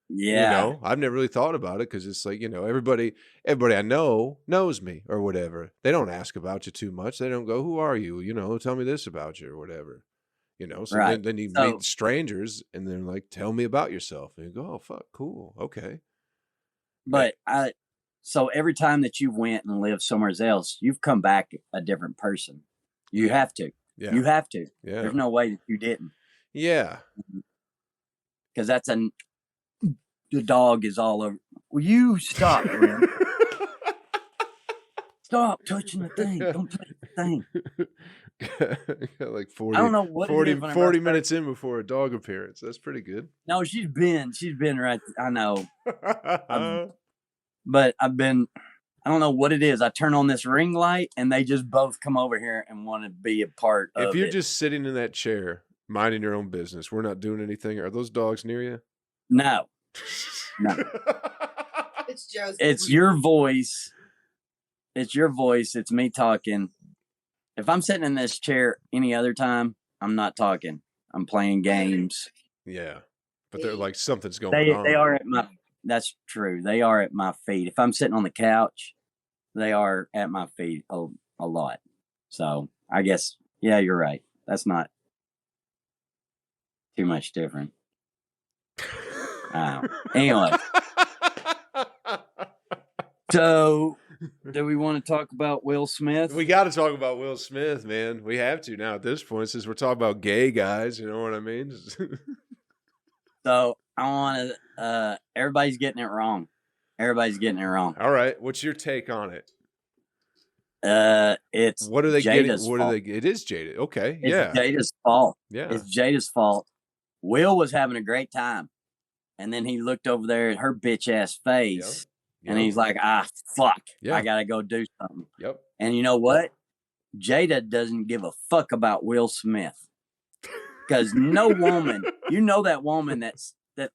Yeah, you know, I've never really thought about it because it's like, you know, everybody I know knows me or whatever. They don't ask about you too much. They don't go, "Who are you?" You know, "Tell me this about you," or whatever. You know, so right. then you meet strangers and they're like, "Tell me about yourself," and you go, "Oh, fuck, cool, okay." But so every time that you went and lived somewhere else, you've come back a different person. You have to. Yeah. You have to. Yeah. There's no way that you didn't. Yeah. Because the dog is all over. Will you stop, man? Stop touching the thing. Don't touch the thing. Like 40, I don't know what 40 minutes in before a dog appearance. That's pretty good. No, she's been right. I know. But I don't know what it is. I turn on this ring light and they just both come over here and want to be a part of it. If you're just sitting in that chair, minding your own business, we're not doing anything. Are those dogs near you? No. It's Joe's. It's your voice. It's your voice. It's me talking. If I'm sitting in this chair any other time, I'm not talking. I'm playing games. Yeah. But they're like, something's going on. They are at my... That's true. They are at my feet. If I'm sitting on the couch, they are at my feet a lot. So I guess, yeah, you're right. That's not too much different. Anyway. So, do we want to talk about Will Smith? We got to talk about Will Smith, man. We have to now at this point, since we're talking about gay guys. You know what I mean? So, I want to, everybody's getting it wrong. Everybody's getting it wrong. All right. What's your take on it? It's what are they Jada's getting? fault. It is Jada. Okay. It's Jada's fault. Yeah. It's Jada's fault. Will was having a great time. And then he looked over there at her bitch ass face. Yep. And he's like, fuck. Yeah. I got to go do something. Yep. And you know what? Jada doesn't give a fuck about Will Smith. Because no woman, you know that woman that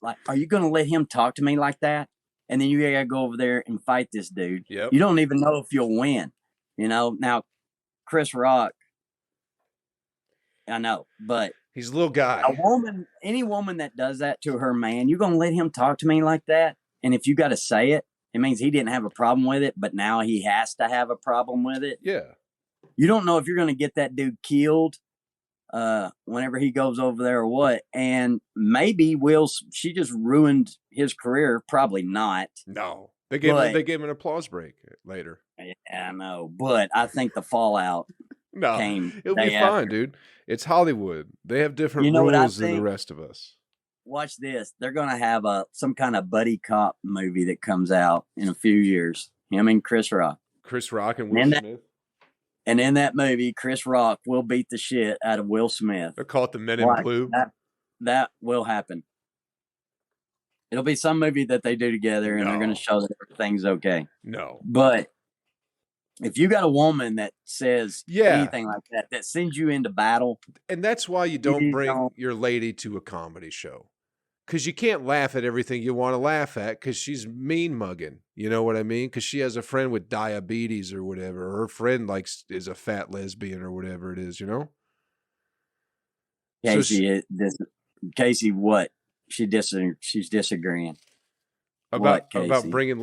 like, are you going to let him talk to me like that? And then you got to go over there and fight this dude. Yep. You don't even know if you'll win. You know, now Chris Rock, I know, but he's a little guy. Any woman that does that to her man, you're going to let him talk to me like that? And if you got to say it, it means he didn't have a problem with it, but now he has to have a problem with it. Yeah. You don't know if you're going to get that dude killed whenever he goes over there or what. And maybe she just ruined his career. Probably not. No. They gave him an applause break later. Yeah, I know. But I think the fallout came. It'll be fine, dude. It's Hollywood. They have different rules than the rest of us. Watch this. They're going to have some kind of buddy cop movie that comes out in a few years. Him and Chris Rock. Chris Rock and Will Smith. And in that movie, Chris Rock will beat the shit out of Will Smith. They're called the Men in Blue. That will happen. It'll be some movie that they do together, and they're going to show that everything's okay. No. But if you got a woman that says anything like that sends you into battle. And that's why you don't bring your lady to a comedy show. Because you can't laugh at everything you want to laugh at because she's mean mugging. You know what I mean? Because she has a friend with diabetes or whatever. Or her friend is a fat lesbian or whatever it is, you know? Casey, what? She's disagreeing. About bringing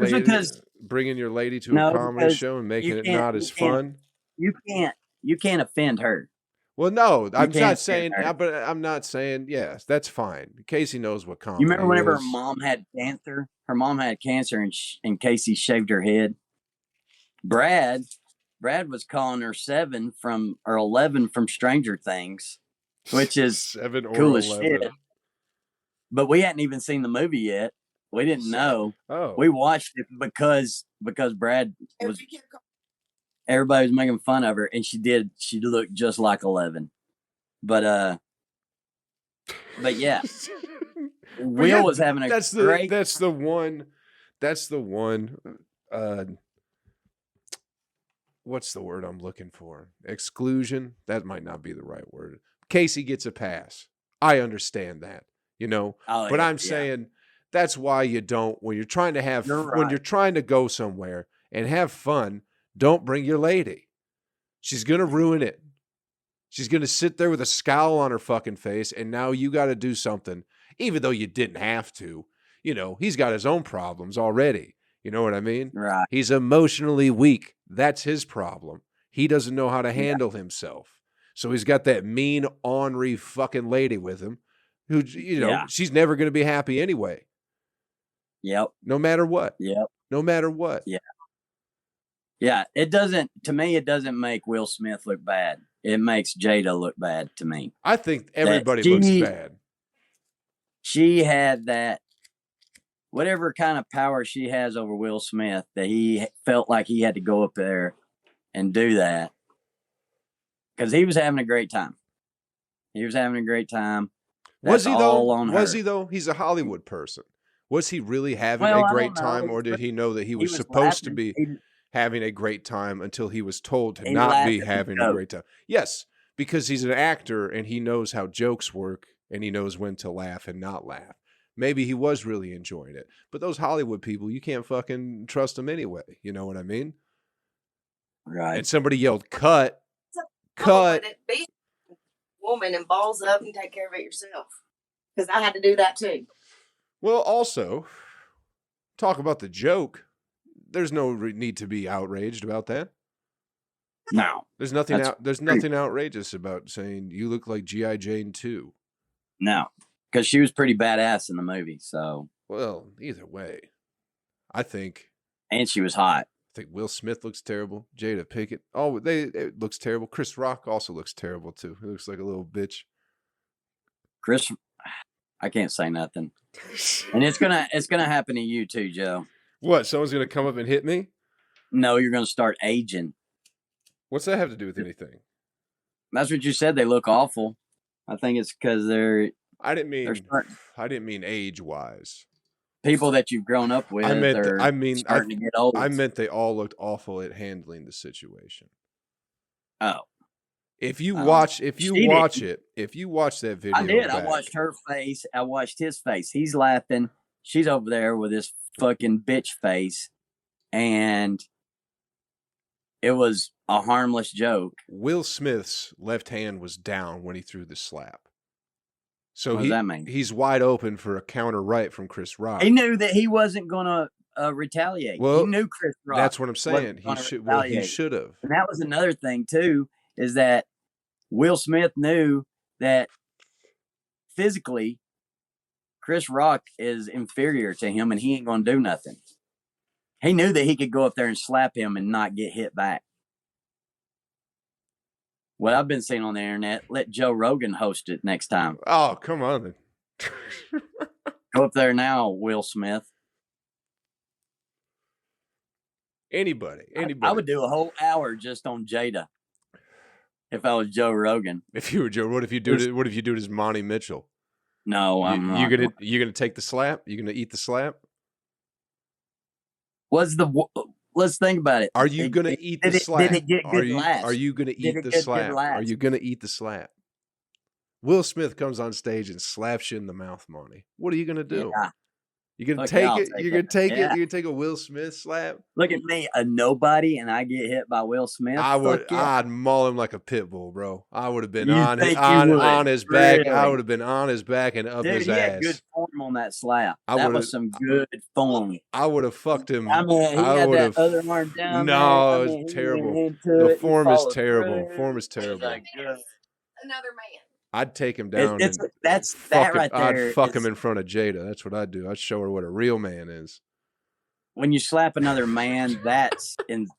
your lady to a comedy show and making it not as fun? You can't offend her. Well, no, I'm not saying, but I'm not saying, yes, that's fine. Casey knows what comedy is. You remember whenever her mom had cancer? Her mom had cancer and Casey shaved her head. Brad was calling her 7 or 11 from Stranger Things, which is 7 or cool 11. as shit. But we hadn't even seen the movie yet. We didn't know. Oh. We watched it because Brad was. Everybody was making fun of her, and she looked just like 11. But yeah, Will was having great. That's the one. What's the word I'm looking for? Exclusion. That might not be the right word. Casey gets a pass. I understand that, you know. But I'm saying that's why you don't, when you're trying to when you're trying to go somewhere and have fun. Don't bring your lady. She's going to ruin it. She's going to sit there with a scowl on her fucking face, and now you got to do something, even though you didn't have to. You know, he's got his own problems already. You know what I mean? Right. He's emotionally weak. That's his problem. He doesn't know how to handle himself. So he's got that mean, ornery fucking lady with him who, you know, she's never going to be happy anyway. Yep. No matter what. Yep. No matter what. Yeah. Yeah, to me, it doesn't make Will Smith look bad. It makes Jada look bad to me. I think everybody looks bad. She had that, whatever kind of power she has over Will Smith, that he felt like he had to go up there and do that. Because he was having a great time. Was he though? Was he though? He's a Hollywood person. Was he really having a great time, or did he know that he was supposed to be having a great time until he was told to not be having a great time? Yes, because he's an actor and he knows how jokes work and he knows when to laugh and not laugh. Maybe he was really enjoying it. But those Hollywood people, you can't fucking trust them anyway. You know what I mean? Right. And somebody yelled, "Cut. Cut." Be a woman and balls up and take care of it yourself. Because I had to do that too. Well, also, talk about the joke. There's no need to be outraged about that. No. There's nothing outrageous about saying you look like G.I. Jane 2. No. Because she was pretty badass in the movie, so. Well, either way, I think. And she was hot. I think Will Smith looks terrible. Jada Pinkett. It looks terrible. Chris Rock also looks terrible, too. He looks like a little bitch. I can't say nothing. And it's gonna happen to you too, Joe. What? Someone's gonna come up and hit me? No, you're gonna start aging. What's that have to do with anything? That's what you said. They look awful. I think it's because I didn't mean age-wise. People that you've grown up with. Starting to get old. I meant they all looked awful at handling the situation. Oh. If you watch that video, I did. I watched her face. I watched his face. He's laughing. She's over there with his fucking bitch face, and it was a harmless joke. Will Smith's left hand was down when he threw the slap. So what does that mean? He's wide open for a counter right from Chris Rock. He knew that he wasn't going to retaliate. Well, he knew Chris Rock. That's what I'm saying. He should have. And that was another thing too, is that Will Smith knew that physically Chris Rock is inferior to him and he ain't going to do nothing. He knew that he could go up there and slap him and not get hit back. What I've been seeing on the internet, let Joe Rogan host it next time. Oh, come on then. Go up there now, Will Smith. Anybody. I would do a whole hour just on Jada. If I was Joe Rogan. If you were Joe, what if you do it as Monty Mitchell? No, I'm not. You're gonna take the slap? You're gonna eat the slap? Let's think about it. Are you gonna eat the slap? Did it get good laughs? Are you gonna eat the slap? Are you gonna eat the slap? Will Smith comes on stage and slaps you in the mouth, Monty. What are you gonna do? Yeah. You gonna Fuck yeah, take I'll it? take You gonna it. take it? Yeah. You gonna take a Will Smith slap? Look at me, a nobody, and I get hit by Will Smith. I would. Fuck yeah. I'd maul him like a pit bull, bro. I would have been You on think you would? on his back. I Really? would have been on his back and up Dude, his he had good ass. form on that slap. I That would've- was some good form. I would have fucked him. I mean, he I had would that have. other arm down there. No, I it mean, was he terrible. went into The it, he form is followed terrible. through. Form is It was terrible. like, good. Another man. I'd take him down. It's and that's fuck that him. right there. I'd fuck him is- in front of Jada. That's what I'd do. I'd show her what a real man is. When you slap another man,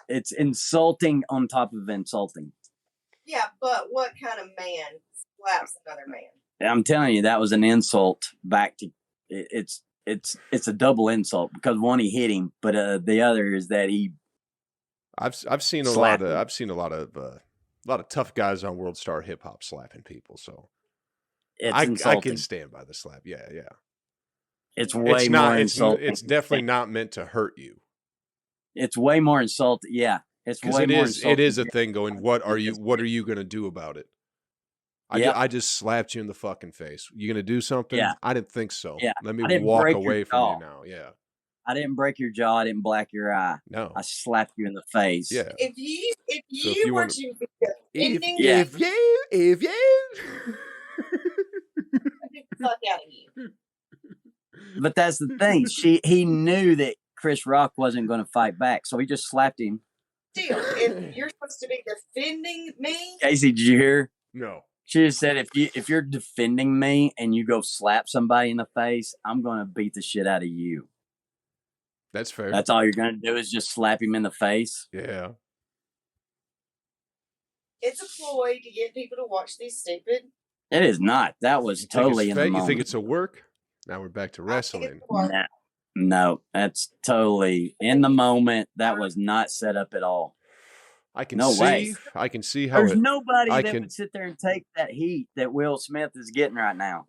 it's insulting on top of insulting. Yeah, but what kind of man slaps another man? I'm telling you, that was an insult back to it's a double insult because one, he hit him, but the other is that he I've seen a slapped lot of him. I've seen a lot of tough guys on World Star Hip Hop slapping people. So it's I insulting. can stand by the slap. Yeah, yeah. It's way It's more not. insulting. It's definitely not meant to hurt you. It's way more insulting. Yeah, it's Because way it more is. insulting. It is a thing. Going. What are you going to do about it? I just slapped you in the fucking face. You gonna do something? Yeah. I didn't think so. Yeah. Let me I didn't walk break your away from jaw. you now. Yeah. I didn't break your jaw. I didn't black your eye. No. I slapped you in the face. Yeah. If you you were wanna- to be If defending Yeah. you. the fuck out of you. But that's the thing. He knew that Chris Rock wasn't going to fight back, so he just slapped him. Still, if you're supposed to be defending me, Casey, did you hear? No. She just said, if you're defending me and you go slap somebody in the face, I'm going to beat the shit out of you. That's fair. That's all you're going to do is just slap him in the face. Yeah. it's a ploy to get people to watch these stupid. It is not. That was You think totally it's in the fake? moment. You think it's a work? Now we're back to I think wrestling. it's a work. No, that's totally in the moment. That was not set up at all. I can No see. way. I can see how There's it. nobody I that can- would sit there and take that heat that Will Smith is getting right now.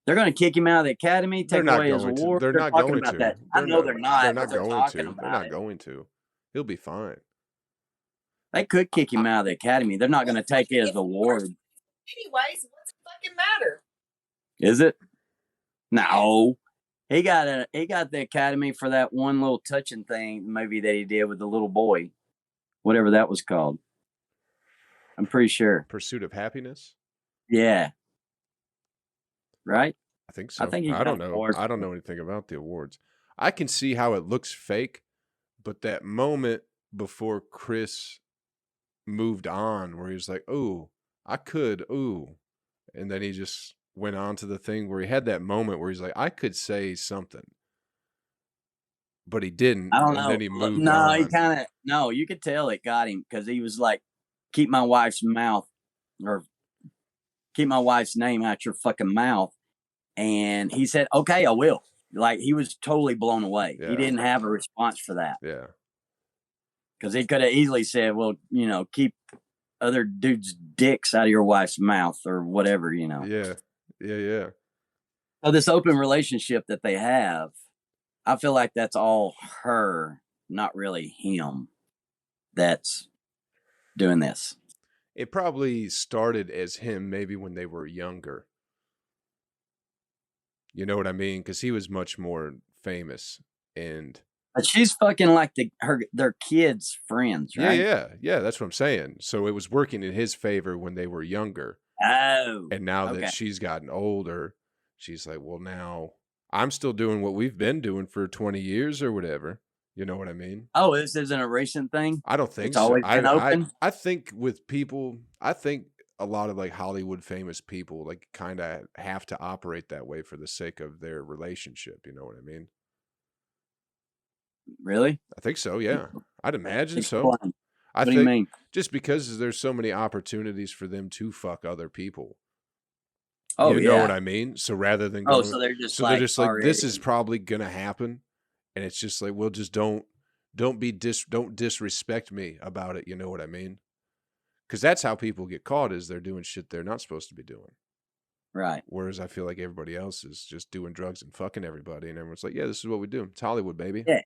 They're going to kick him out of the academy, They're take not away his going to. award. They're not talking going about to. that. I know they're not. They're but not they're going talking to. about They're not it. going to. He'll be fine. They could kick him out of the academy. They're not going to take his award. Anyways, what's it fucking matter? Is it? No. He got the academy for that one little touching thing movie that he did with the little boy, whatever that was called. I'm pretty sure. Pursuit of Happiness. Yeah. Right? I think so. I think he I don't got know. awards. I don't know anything about the awards. I can see how it looks fake, but that moment before Chris moved on, where he was like, "Oh, I could," and then he just went on to the thing where he had that moment where he's like, "I could say something," but he didn't. I don't and know. then he moved no, on. he kind of no. You could tell it got him because he was like, "Keep my wife's mouth or keep my wife's name out your fucking mouth," and he said, "Okay, I will." Like he was totally blown away. Yeah. He didn't have a response for that Yeah. because he could have easily said, "Well, keep other dudes' dicks out of your wife's mouth or whatever." Yeah. Yeah. So this open relationship that they have, I feel like that's all her, not really him, that's doing this. It probably started as him maybe when they were younger. You know what I mean? Because he was much more famous. And But she's fucking like their kids' friends, right? yeah, that's what I'm saying. So it was working in his favor when they were younger. Oh. And now Okay. that she's gotten older, she's like, well, now I'm still doing what we've been doing for 20 years or whatever. You know what I mean? Oh, this isn't a recent thing? I don't think It's so. always been open? I think with people, I think a lot of like Hollywood famous people like kind of have to operate that way for the sake of their relationship. You know what I mean? Really? I think so. Yeah, I'd imagine so. Explain. I What do think you mean? just because there's so many opportunities for them to fuck other people. Oh, You yeah. know what I mean? So rather than Oh, going, so they're just so like, they're just like, this already- is probably gonna happen, and it's just like, well, just don't disrespect me about it. You know what I mean? Because that's how people get caught, is they're doing shit they're not supposed to be doing. Right. Whereas I feel like everybody else is just doing drugs and fucking everybody, and everyone's like, yeah, this is what we do. It's Hollywood, baby. Yeah.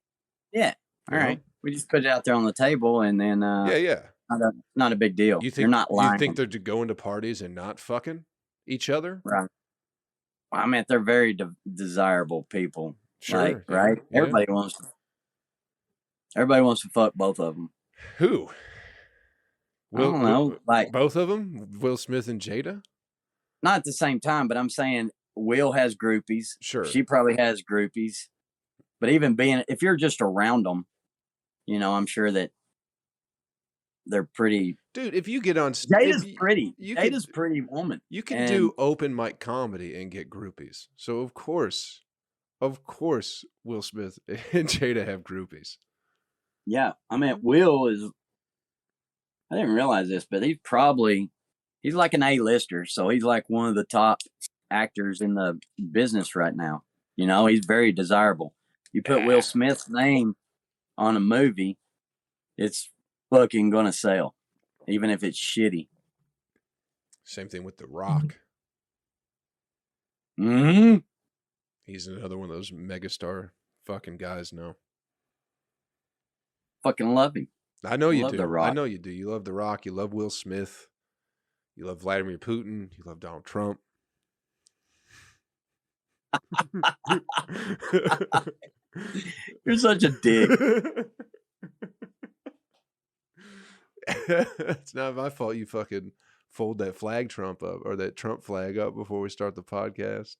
Yeah. All You know? right. We just put it out there on the table, and then Yeah. not a big deal. You think You're not lying. You think they're going to parties and not fucking? each other. Right. I mean, they're very desirable people. Sure. Like, right? Yeah. Everybody wants to fuck both of them. Who? I don't know. Like both of them, Will Smith and Jada. Not at the same time, but I'm saying Will has groupies. Sure. She probably has groupies. But even if you're just around them, you know, I'm sure that they're pretty. Dude, if you get on... Jada's pretty. Jada's pretty woman. You can do open mic comedy and get groupies. So, of course, Will Smith and Jada have groupies. Yeah. I mean, Will is... I didn't realize this, but he's like an A-lister. So he's like one of the top actors in the business right now. You know, he's very desirable. You put Will Smith's name on a movie, it's fucking gonna sell, even if it's shitty. Same thing with The Rock. Mm-hmm. He's another one of those megastar fucking guys now. Fucking love him. I know you love do. The Rock. I know you do. You love The Rock. You love Will Smith. You love Vladimir Putin. You love Donald Trump. You're such a dick. It's not my fault you fucking fold that flag Trump up or that Trump flag up before we start the podcast.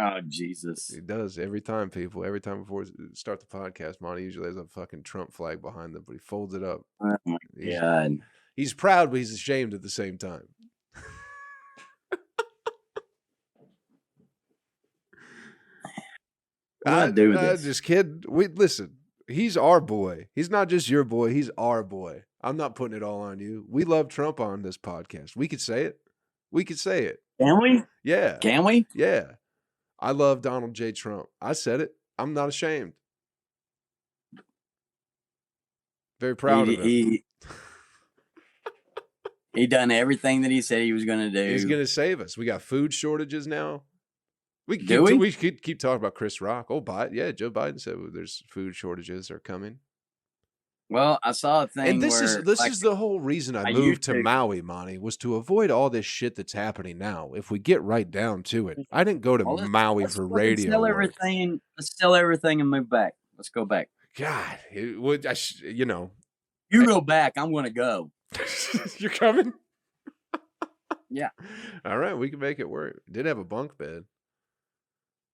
Oh, Jesus. He does every time, people. Every time before we start the podcast, Monty usually has a fucking Trump flag behind them, but he folds it up. Oh, my God. He's proud, but he's ashamed at the same time. What do with this? Just kidding. Listen, he's our boy. He's not just your boy. He's our boy. I'm not putting it all on you. We love Trump on this podcast. We could say it. We could say it. Can we? Yeah. Can we? Yeah. I love Donald J. Trump. I said it. I'm not ashamed. Very proud of him. He done everything that he said he was going to do. He's going to save us. We got food shortages now. We could keep talking about Chris Rock. Oh, Biden. Yeah, Joe Biden said there's food shortages are coming. Well, I saw a thing. And this is the whole reason I moved to Maui, Monty, was to avoid all this shit that's happening now. If we get right down to it, I didn't go to Maui for radio. Let's sell everything and move back. Let's go back. God, it would. You go back. I'm going to go. You're coming? Yeah. All right, we can make it work. Did have a bunk bed.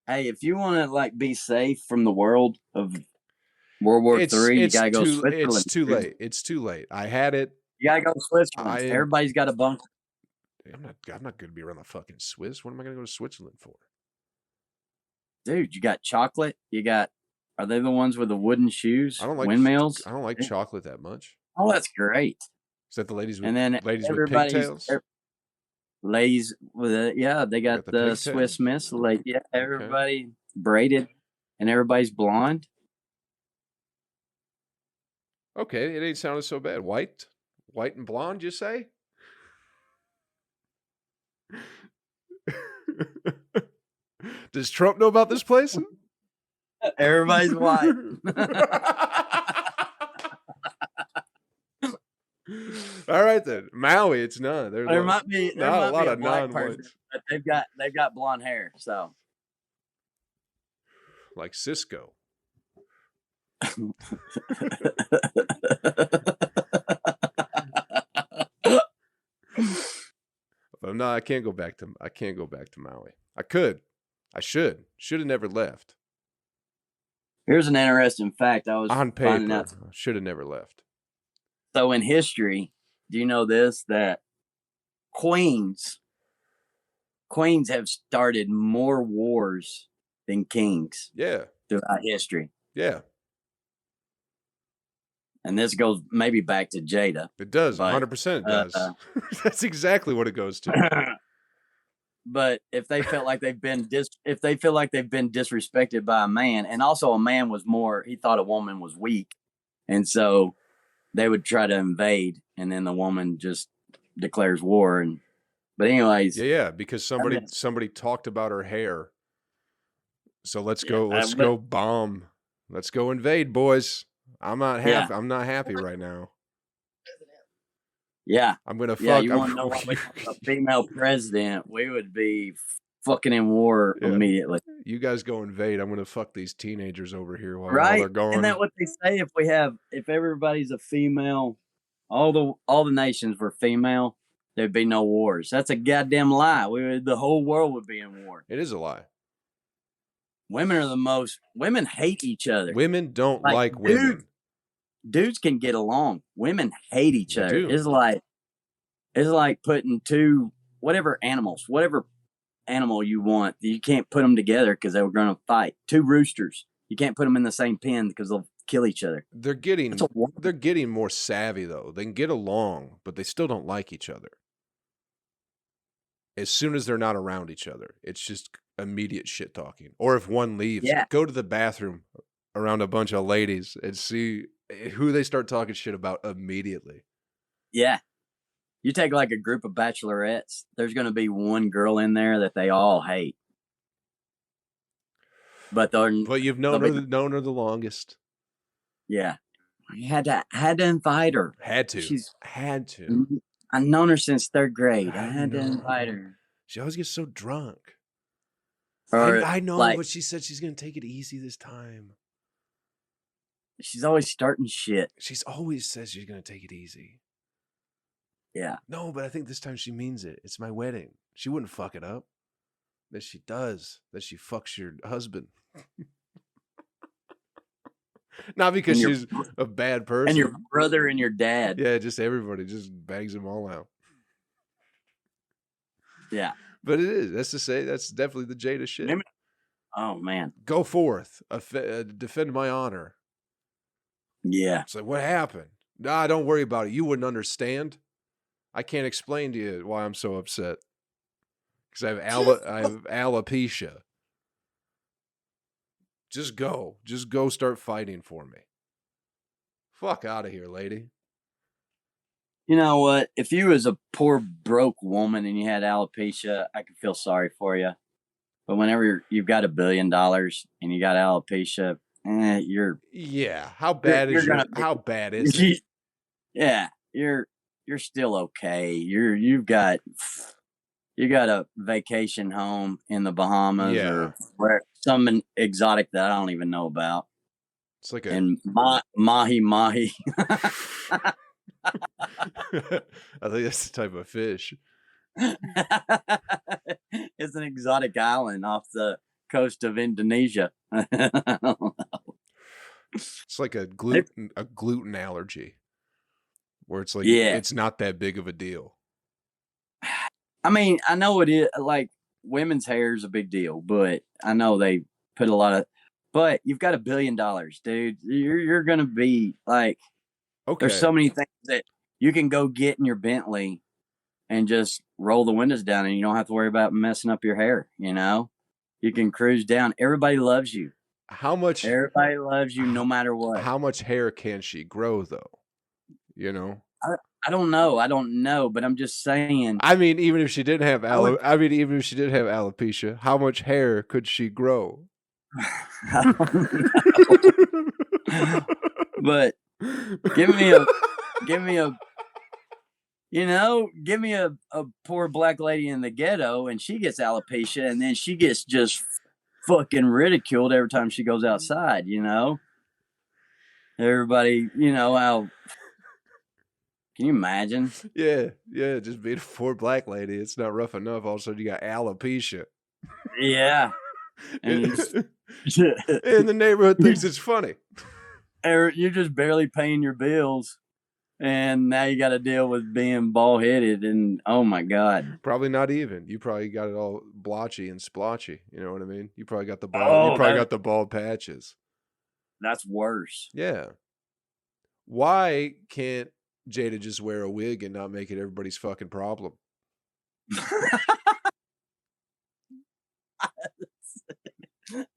Hey, if you want to be safe from the world of World War III, you gotta go to Switzerland. It's too late. It's too late. I had it. You gotta go to Switzerland. Everybody's got a bunker. I'm not gonna be around the fucking Swiss. What am I gonna go to Switzerland for? Dude, you got chocolate. Are they the ones with the wooden shoes? I don't like windmills. I don't like chocolate that much. Oh, that's great. Is that the ladies with with pigtails? Ladies with they got the Swiss Miss. Everybody braided and everybody's blonde. Okay, it ain't sounding so bad. White and blonde, you say? Does Trump know about this place? Everybody's white. All right then, Maui. It's none. There might be a lot of non-whites. But they've got blonde hair. So, like Cisco. But no, I can't go back to Maui. I could. I should have never left. Here's an interesting fact. I was on paper. Should have never left. So in history, do you know this, that queens have started more wars than kings? Yeah. Throughout history. Yeah. And this goes maybe back to Jada. It does. 100% it does. That's exactly what it goes to. But if they felt like they've been disrespected by a man, and also a man he thought a woman was weak, and so they would try to invade, and then the woman just declares war. But anyways, because somebody talked about her hair. So let's go bomb. Let's go invade, boys. I'm not happy. I'm not happy right now. Yeah. I'm gonna fuck. Yeah, you want to know why we have a female president? We would be fucking in war immediately. You guys go invade. I'm gonna fuck these teenagers over here while Right? they're gone. Isn't that what they say? If everybody's a female, all the nations were female, there'd be no wars. That's a goddamn lie. The whole world would be in war. It is a lie. Women hate each other. Women don't like women. Dudes can get along. Women hate each They other. do. It's like putting whatever animal you want. You can't put them together because they were going to fight. 2 roosters. You can't put them in the same pen because they'll kill each other. They're getting more savvy though. They can get along, but they still don't like each other. As soon as they're not around each other, it's just immediate shit talking. Or if one leaves, go to the bathroom around a bunch of ladies and see who they start talking shit about immediately. Yeah. You take like a group of bachelorettes, there's going to be one girl in there that they all hate. But you've known her the longest. Yeah. I had to invite her. Had to. I've known her since 3rd grade. I had to invite her. She always gets so drunk. I know, but she said she's going to take it easy this time. She's always starting shit. She's always says she's going to take it easy. Yeah. No, but I think this time she means it. It's my wedding. She wouldn't fuck it up. That she does. That she fucks your husband. Not because she's a bad person. And your brother and your dad. Yeah, just everybody just bangs them all out. Yeah. But it is. That's definitely the Jada shit. Oh, man. Go forth. Defend my honor. Yeah. It's like, what happened? Nah, don't worry about it. You wouldn't understand. I can't explain to you why I'm so upset. Because I have alopecia. Just go. Just go start fighting for me. Fuck out of here, lady. You know what? If you was a poor, broke woman and you had alopecia, I could feel sorry for you. But whenever you've got $1 billion and you got alopecia, you're... Yeah. How bad is it? Yeah. You're still okay. You got a vacation home in the Bahamas or where some exotic that I don't even know about. It's like mahi. I think that's the type of fish. It's an exotic island off the coast of Indonesia. It's like a gluten allergy. Where it's like, it's not that big of a deal. I mean, I know it is, like, women's hair is a big deal, but I know they put a lot of, but you've got $1 billion, dude. You're going to be like, there's so many things that you can go get in your Bentley and just roll the windows down and you don't have to worry about messing up your hair, you know? You can cruise down. Everybody loves you. Everybody loves you no matter what. How much hair can she grow, though? You know, I don't know, but I'm just saying. I mean, even if she didn't have alopecia, how much hair could she grow? But give me a poor black lady in the ghetto and she gets alopecia and then she gets just fucking ridiculed every time she goes outside, you know? Everybody, you know, how... Can you imagine? Yeah, just being a poor black lady. It's not rough enough. All of a sudden, you got alopecia. Yeah. And the neighborhood thinks it's funny. You're just barely paying your bills, and now you got to deal with being bald-headed, and oh, my God. Probably not even. You probably got it all blotchy and splotchy. You know what I mean? You probably got the bald. Got the bald patches. That's worse. Yeah. Why can't Jada just wear a wig and not make it everybody's fucking problem?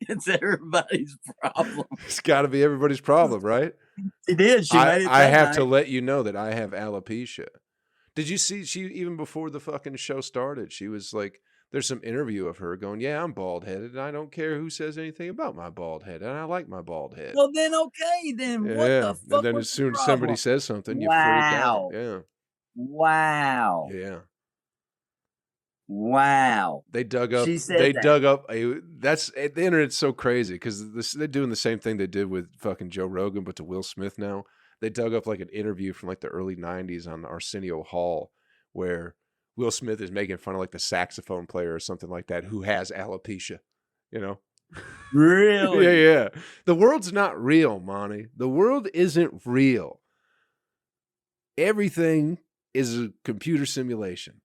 It's everybody's problem. It's got to be everybody's problem, right? She did. She made it. I have to let you know that I have alopecia. Did you see? She even before the fucking show started, she was like, "There's some interview of her going, yeah, I'm bald headed, and I don't care who says anything about my bald head, and I like my bald head." Well, then okay, then what the fuck? And then as soon as somebody says something, you freak out. Yeah. Wow. Yeah. Wow. They dug up. She said That's the internet's so crazy because they're doing the same thing they did with fucking Joe Rogan, but to Will Smith now. They dug up like an interview from like the early '90s on Arsenio Hall, where Will Smith is making fun of like the saxophone player or something like that who has alopecia. You know. Really? Yeah. The world's not real, Monty. The world isn't real. Everything is a computer simulation.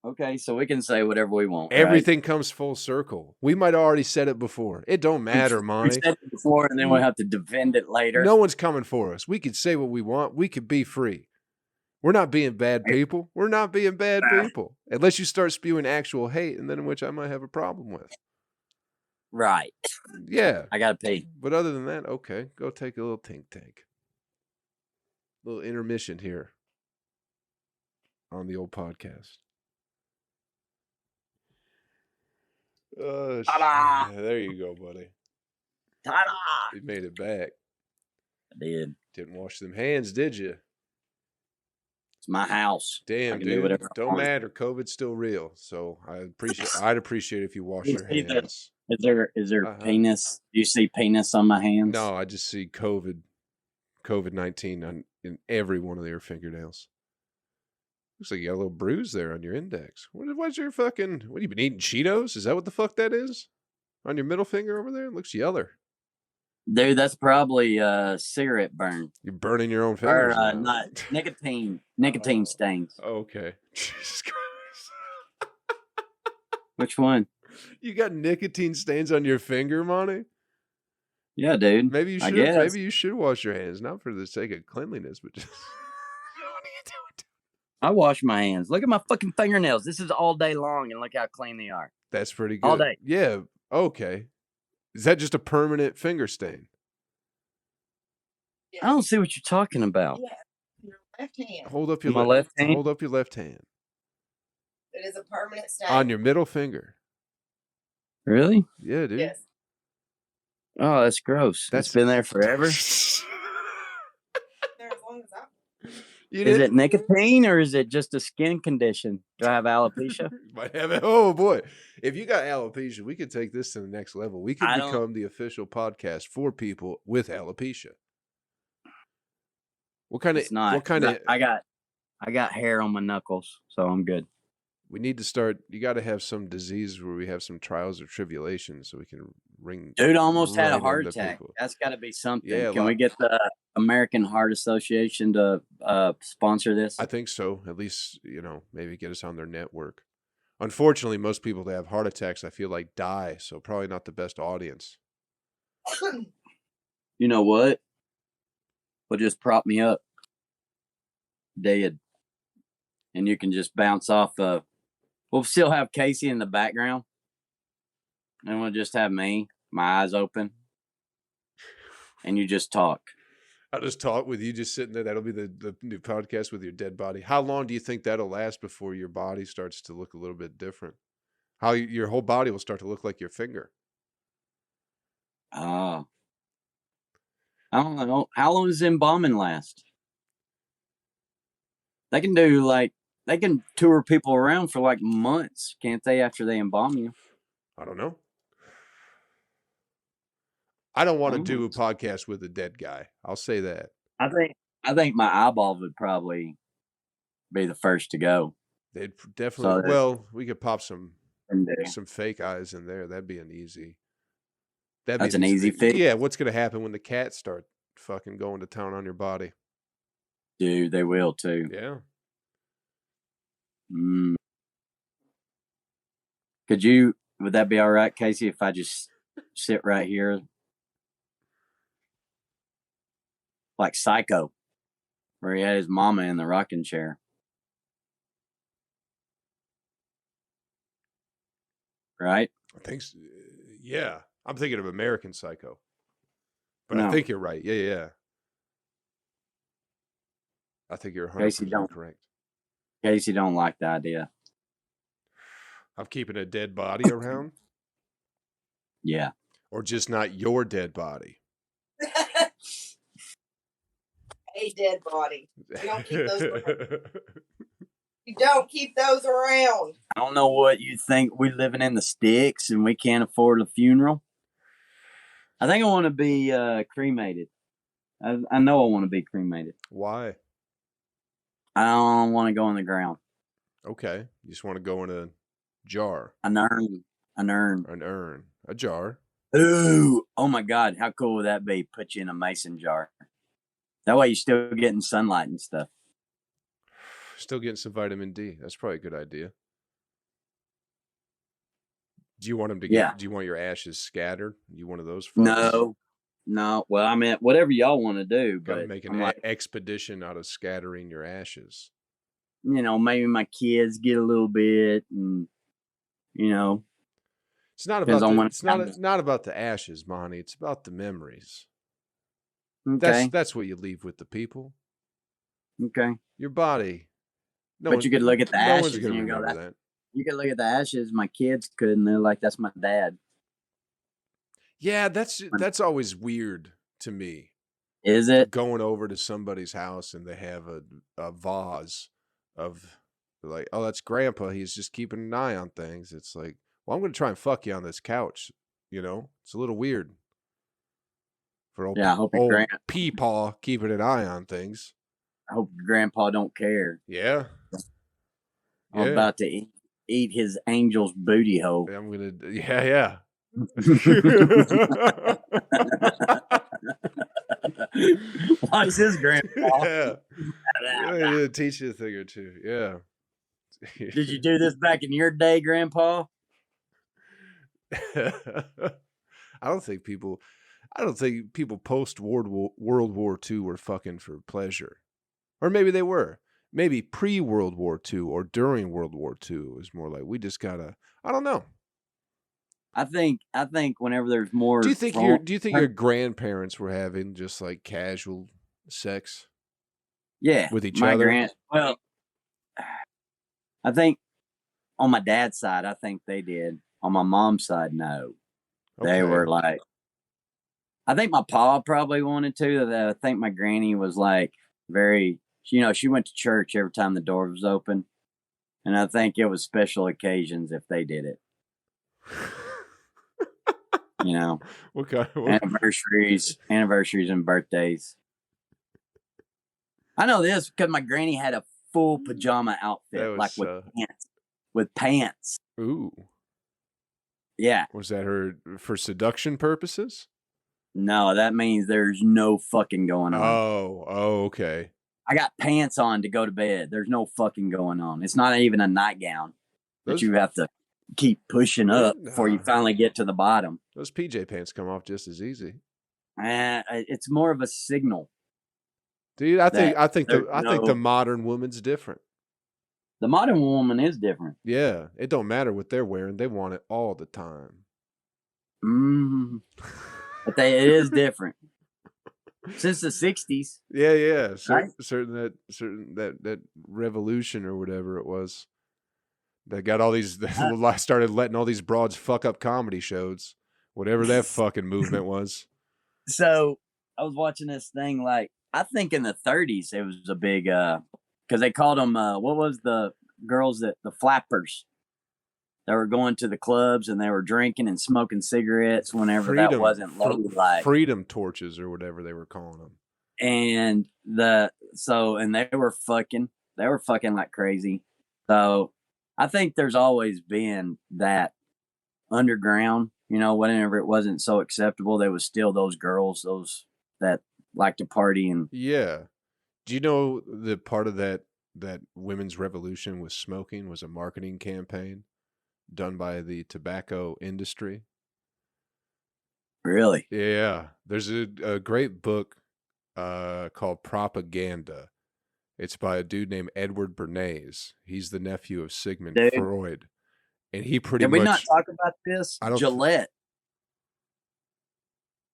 Okay, so we can say whatever we want. Everything comes full circle. We might have already said it before. It don't matter, Monty. We said it before, and then we'll have to defend it later. No one's coming for us. We could say what we want. We could be free. We're not being bad people. We're not being bad people. Unless you start spewing actual hate, and then which I might have a problem with. Right. Yeah. I gotta pee. But other than that, okay. Go take a little tank. Little intermission here on the old podcast. Ta-da! There you go, buddy. Ta-da! You made it back. I did. Didn't wash them hands, did you? It's my house. Damn, dude. Don't matter. COVID's still real. So I'd appreciate if you wash your hands. Is there penis? Do you see penis on my hands? No, I just see COVID-19 in every one of your fingernails. Looks like you got a little bruise there on your index. What's your fucking... What, you been eating Cheetos? Is that what the fuck that is? On your middle finger over there? It looks yeller. Dude, that's probably cigarette burn. You're burning your own fingers. Or not nicotine stains. Okay. Jesus Christ. Which one? You got nicotine stains on your finger, Monty? Yeah, dude. Maybe you should. Maybe you should wash your hands, not for the sake of cleanliness, but just... What are you doing? I wash my hands. Look at my fucking fingernails. This is all day long, and look how clean they are. That's pretty good. All day. Yeah. Okay. Is that just a permanent finger stain? I don't see what you're talking about. Yeah, your left hand. Hold up your left hand. Hold up your left hand. It is a permanent stain. On your middle finger. Really? Yeah, dude. Yes. Oh, that's gross. That's been there forever. There as long as I. Is it nicotine or is it just a skin condition? Do I have alopecia? Might have it. Oh boy. If you got alopecia, we could take this to the next level. We could become the official podcast for people with alopecia. What kind of I got hair on my knuckles, so I'm good. We need to start. You got to have some disease where we have some trials or tribulations so we can ring. Dude almost had a heart attack. That's got to be something. Yeah, can we get the American Heart Association to sponsor this? I think so. At least, maybe get us on their network. Unfortunately, most people that have heart attacks, I feel like, die. So probably not the best audience. You know what? Well, just prop me up. Dead. And you can just bounce off the... We'll still have Casey in the background. And we'll just have me, my eyes open. And you just talk. I'll just talk with you just sitting there. That'll be the new podcast with your dead body. How long do you think that'll last before your body starts to look a little bit different? How your whole body will start to look like your finger? I don't know. How long does embalming last? They can tour people around for like months, can't they, after they embalm you? I don't know. I don't want to do a podcast with a dead guy. I'll say that. I think my eyeballs would probably be the first to go. They'd definitely. We could pop some fake eyes in there. That'd be an easy. That's an easy fix. Yeah. What's gonna happen when the cats start fucking going to town on your body? Dude, they will too. Yeah. Would that be all right, Casey, if I just sit right here? Like Psycho, where he had his mama in the rocking chair. Right? I think so. Yeah. I'm thinking of American Psycho. But No. I think you're right. Yeah. I think you're 100% correct. Casey don't like the idea. Of keeping a dead body around? Yeah. Or just not your dead body? a dead body. You don't keep those around. You don't keep those around. I don't know what you think. We living in the sticks and we can't afford a funeral. I think I want to be cremated. I know I want to be cremated. Why? I don't want to go in the ground. Okay. You just want to go in a jar. An urn. An urn. A jar. Ooh. Oh my God. How cool would that be? Put you in a mason jar. That way you're still getting sunlight and stuff. Still getting some vitamin D. That's probably a good idea. Do you want them to get? Do you want your ashes scattered? You one of those folks? No. Well, I mean, whatever y'all want to do, Gotta but make an expedition out of scattering your ashes. You know, maybe my kids get a little bit, and you know, it's not about not about the ashes, Monty. It's about the memories. Okay, that's what you leave with the people. Okay, your body. But you could look at the ashes. No one's gonna remember that. You could look at the ashes. My kids could, and they're like, "That's my dad." Yeah, that's always weird to me. Is it? Going over to somebody's house and they have a vase of like, oh, that's Grandpa. He's just keeping an eye on things. It's like, well, I'm going to try and fuck you on this couch. You know, it's a little weird for old Peepaw keeping an eye on things. I hope Grandpa don't care. Yeah. I'm about to eat his angel's booty hole. I'm gonna, yeah. Watch this, Grandpa. Yeah, teach you a thing or two. Yeah. Did you do this back in your day, Grandpa? I don't think people post World War II were fucking for pleasure, or maybe they were. Maybe pre-World War II or during World War II it was more like we just gotta. I don't know. I think whenever there's more. Do you think your grandparents were having just like casual sex? Yeah, with each other. Well, I think on my dad's side, I think they did. On my mom's side, no. Okay. They were like. I think my pa probably wanted to. I think my granny was like very. You know, she went to church every time the door was open, and I think it was special occasions if they did it. You know, anniversaries and birthdays. I know this because my granny had a full pajama outfit, like with pants. Ooh. Yeah. Was that her for seduction purposes? No, that means there's no fucking going on. Oh, okay. I got pants on to go to bed. There's no fucking going on. It's not even a nightgown that you have to keep pushing up before you finally get to the bottom. Those PJ pants come off just as easy. It's more of a signal. Dude, I think the modern woman's different. The modern woman is different. Yeah, it don't matter what they're wearing; they want it all the time. But it is different since the '60s. Yeah. Certain that revolution or whatever it was. That got all these. Started letting all these broads fuck up comedy shows, whatever that fucking movement was. So I was watching this thing. Like I think in the '30s it was a big because they called them what was the girls the flappers. They were going to the clubs and they were drinking and smoking cigarettes whenever that wasn't ladylike. Freedom torches or whatever they were calling them. And they were fucking like crazy. So I think there's always been that underground, you know, whenever it wasn't so acceptable, there was still those girls, those that like to party. And yeah. Do you know the part of that women's revolution with smoking was a marketing campaign done by the tobacco industry? Really? Yeah. There's a great book called Propaganda. It's by a dude named Edward Bernays. He's the nephew of Sigmund Freud. And he pretty much... Did we not talk about this?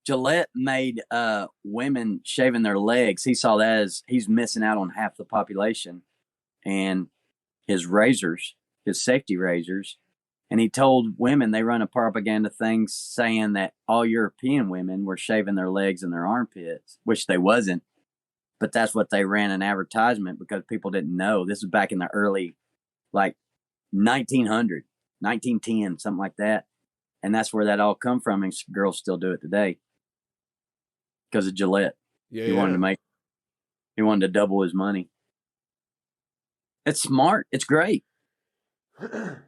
Gillette made women shaving their legs. He saw that as he's missing out on half the population. And his razors, his safety razors. And he told women, they run a propaganda thing saying that all European women were shaving their legs and their armpits, which they wasn't. but that's what they ran an advertisement because people didn't know. This is back in the early, like 1900, 1910, something like that. And that's where that all come from. And girls still do it today because of Gillette. Yeah, he wanted to double his money. It's smart. It's great.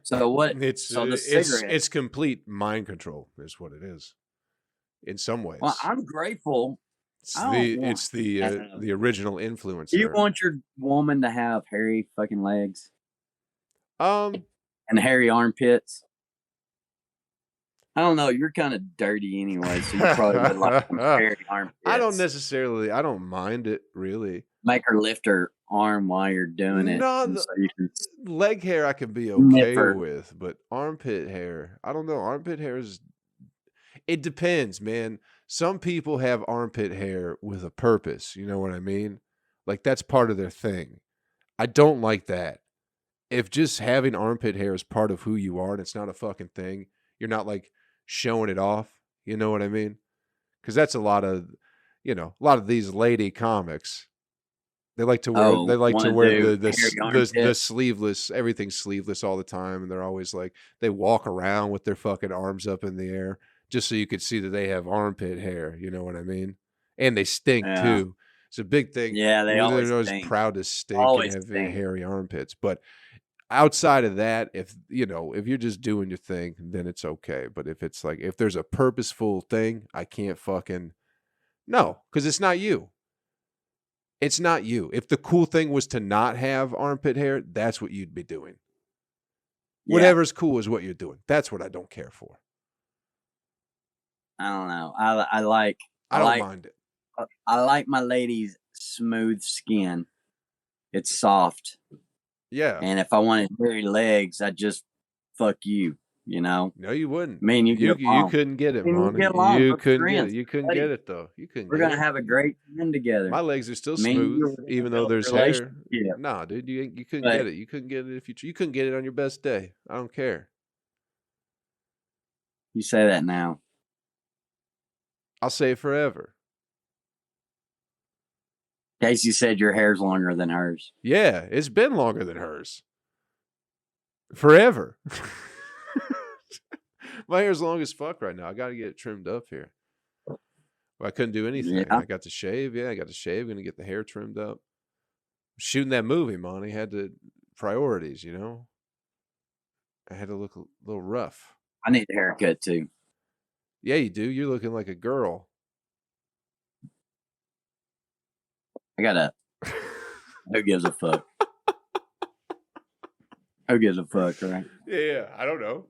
So what? It's complete mind control is what it is. In some ways. Well, I'm grateful. It's the original influence. Do you want your woman to have hairy fucking legs? And hairy armpits? I don't know. You're kind of dirty anyway, so you probably would like hairy armpits. I don't mind it really. Make her lift her arm while you're doing it. No, so you can leg hair I can be okay with, but armpit hair, I don't know. Armpit hair it depends, man. Some people have armpit hair with a purpose. You know what I mean? Like that's part of their thing. I don't like that. If just having armpit hair is part of who you are and it's not a fucking thing, you're not like showing it off. You know what I mean? Because that's a lot of these lady comics. They like to wear the sleeveless, everything's sleeveless all the time, and they're always like they walk around with their fucking arms up in the air just so you could see that they have armpit hair. You know what I mean? And they stink too. It's a big thing. Yeah, they're always proud to stink and have hairy armpits. But outside of that, if you're just doing your thing, then it's okay. But if it's like if there's a purposeful thing, I can't fucking no, because it's not you. It's not you. If the cool thing was to not have armpit hair, that's what you'd be doing. Yeah. Whatever's cool is what you're doing. That's what I don't care for. I don't know. I don't mind it. I like my lady's smooth skin. It's soft. Yeah. And if I wanted hairy legs, I'd just fuck you. You know? No, you wouldn't. I mean, you couldn't get it, Monty. You couldn't get it. You couldn't get it though. We're gonna have a great time together. My legs are still smooth, even though there's hair. Nah, dude, you couldn't get it. You couldn't get it you couldn't get it on your best day. I don't care. You say that now. I'll say it forever. Casey said your hair's longer than hers. Yeah, it's been longer than hers. Forever. My hair's long as fuck right now. I got to get it trimmed up here. Well, I couldn't do anything. Yeah. I got to shave. Yeah, I got to shave. Going to get the hair trimmed up. Shooting that movie, Monty, had to priorities, you know? I had to look a little rough. I need a haircut too. Yeah, you do. You're looking like a girl. I got a... Who gives a fuck? Who gives a fuck, right? Yeah, I don't know.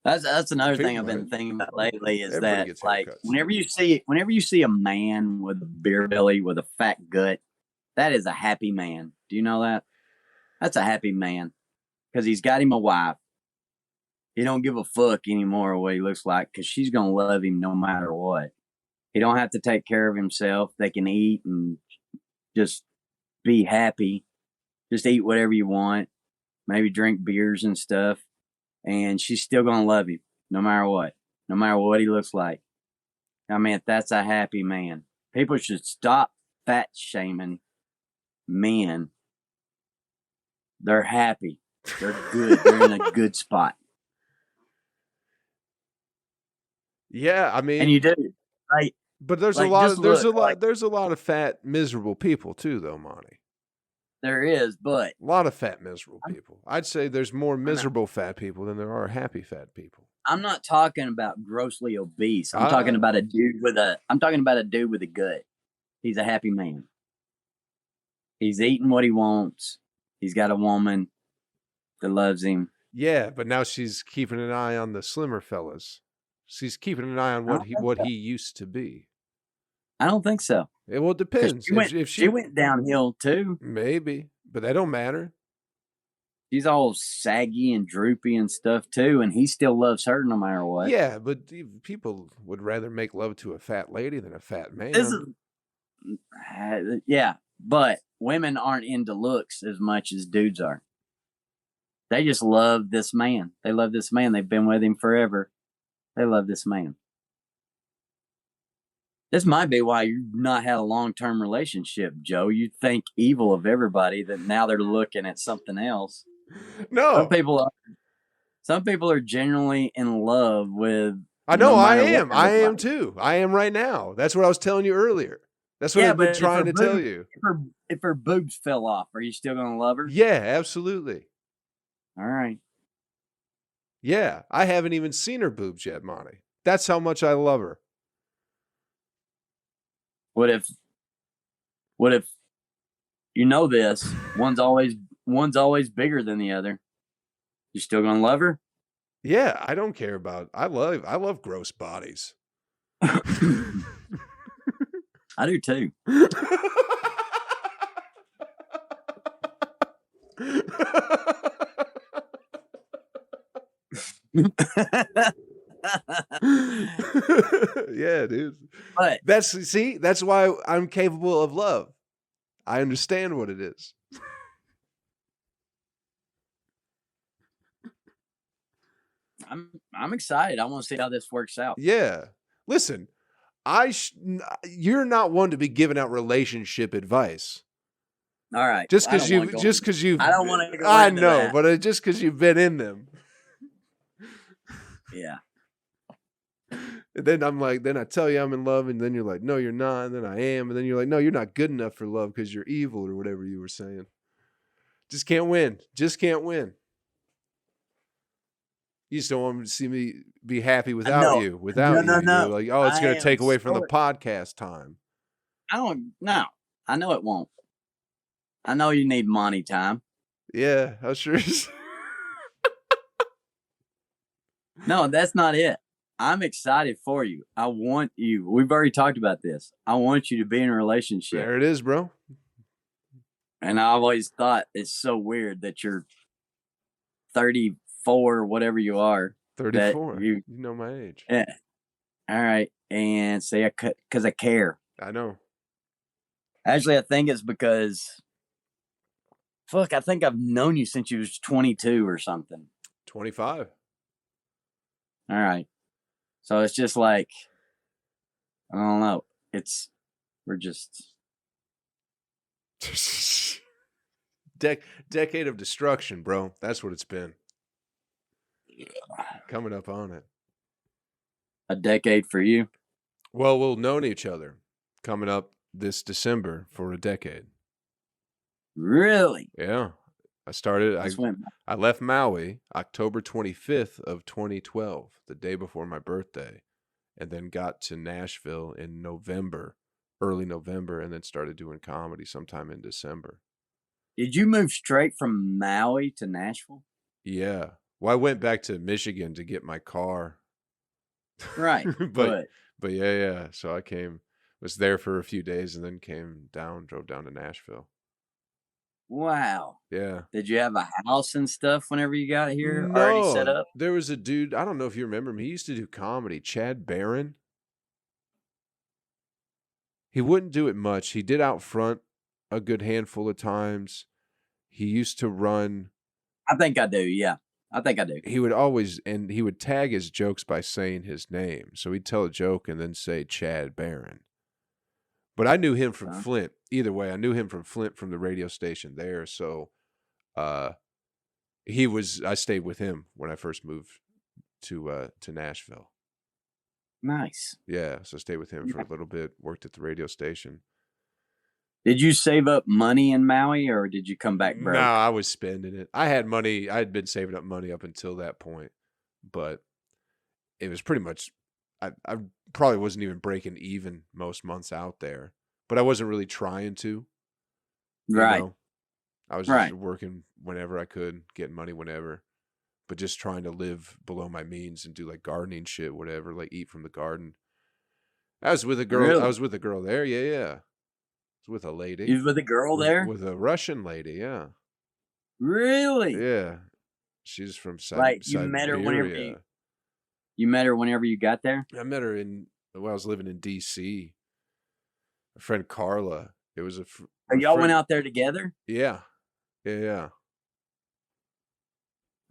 That's another thing I've been thinking about lately is that like whenever you see a man with a beer belly with a fat gut, that is a happy man. Do you know that? That's a happy man because he's got him a wife. He don't give a fuck anymore what he looks like because she's gonna love him no matter what. He don't have to take care of himself. They can eat and just be happy. Just eat whatever you want. Maybe drink beers and stuff. And she's still going to love him no matter what he looks like. I mean, that's a happy man. People should stop fat shaming men. They're happy. They're good. They're in a good spot. Yeah, I mean, and you do, right? But there's a lot of fat, miserable people too, though, Monty. There is, but a lot of fat, miserable people. I'd say there's more miserable fat people than there are happy fat people. I'm not talking about grossly obese. I'm talking about a dude with a gut. He's a happy man. He's eating what he wants. He's got a woman that loves him. Yeah, but now she's keeping an eye on the slimmer fellas. She's keeping an eye on what he used to be. I don't think so. Well, it depends. If she went downhill too. Maybe, but that don't matter. She's all saggy and droopy and stuff too, and he still loves her no matter what. Yeah, but people would rather make love to a fat lady than a fat man. Yeah, but women aren't into looks as much as dudes are. They just love this man. They love this man. They've been with him forever. They love this man. This might be why you've not had a long-term relationship, Joe. You think evil of everybody that now they're looking at something else. No. Some people are genuinely in love with. I know. I am too. I am right now. That's what I was telling you earlier. That's what I've been trying to tell you. If her boobs fell off, are you still going to love her? Yeah, absolutely. All right. Yeah, I haven't even seen her boobs yet, Monty. That's how much I love her. What if you know this? One's always bigger than the other. You still gonna love her? Yeah, I don't care about. I love gross bodies. I do too. Yeah, dude. But that's why I'm capable of love. I understand what it is. I'm excited. I want to see how this works out. Yeah. Listen, you're not one to be giving out relationship advice. All right. Just because you've I don't want to go I into know, that. but just because you've been in them. Yeah. And then then I tell you I'm in love, and then you're like, no, you're not. And then I am, and then you're like, no, you're not good enough for love because you're evil or whatever you were saying. Just can't win. Just can't win. You just don't want to see me be happy without you. Without you. No. You're like, oh, it's going to take away from the podcast time. No, I know it won't. I know you need Monty time. Yeah, I sure is. No, that's not it. I'm excited for you. I want you. We've already talked about this. I want you to be in a relationship. There it is, bro. And I always thought it's so weird that you're 34, whatever you are. 34. You know my age. Yeah. All right. And say because I care. I know. Actually, I think it's because, I think I've known you since you was 22 or something. 25. All right. So it's just like, I don't know. We're just. Decade of destruction, bro. That's what it's been. Coming up on it. A decade for you? Well, we'll known each other coming up this December for a decade. Really? Yeah. I left Maui October 25th of 2012, the day before my birthday, and then got to Nashville in early November, and then started doing comedy sometime in December. Did you move straight from Maui to Nashville? Yeah. Well, I went back to Michigan to get my car. Right. but yeah. So I was there for a few days and then drove down to Nashville. Wow. Yeah. Did you have a house and stuff whenever you got here No, already set up? There was a dude, I don't know if you remember him. He used to do comedy, Chad Barron. He wouldn't do it much. He did out front a good handful of times. He used to run. I think I do, yeah. I think I do. He would tag his jokes by saying his name. So he'd tell a joke and then say Chad Barron. But I knew him from Flint. Either way, I knew him from Flint from the radio station there. So I stayed with him when I first moved to Nashville. Nice. Yeah, so I stayed with him for a little bit, worked at the radio station. Did you save up money in Maui or did you come back broke? No, I was spending it. I had money. I had been saving up money up until that point, but it was pretty much, I probably wasn't even breaking even most months out there, but I wasn't really trying to. Right. I was just working whenever I could, getting money whenever, but just trying to live below my means and do like gardening shit, whatever, like eat from the garden. I was with a girl. Really? I was with a girl there. Yeah. With a lady. You was with a girl there? With a Russian lady, yeah. Really? Yeah. She's from Siberia. You met her whenever you got there? I met her I was living in D.C. A friend Carla. It was y'all went out there together? Yeah. Yeah.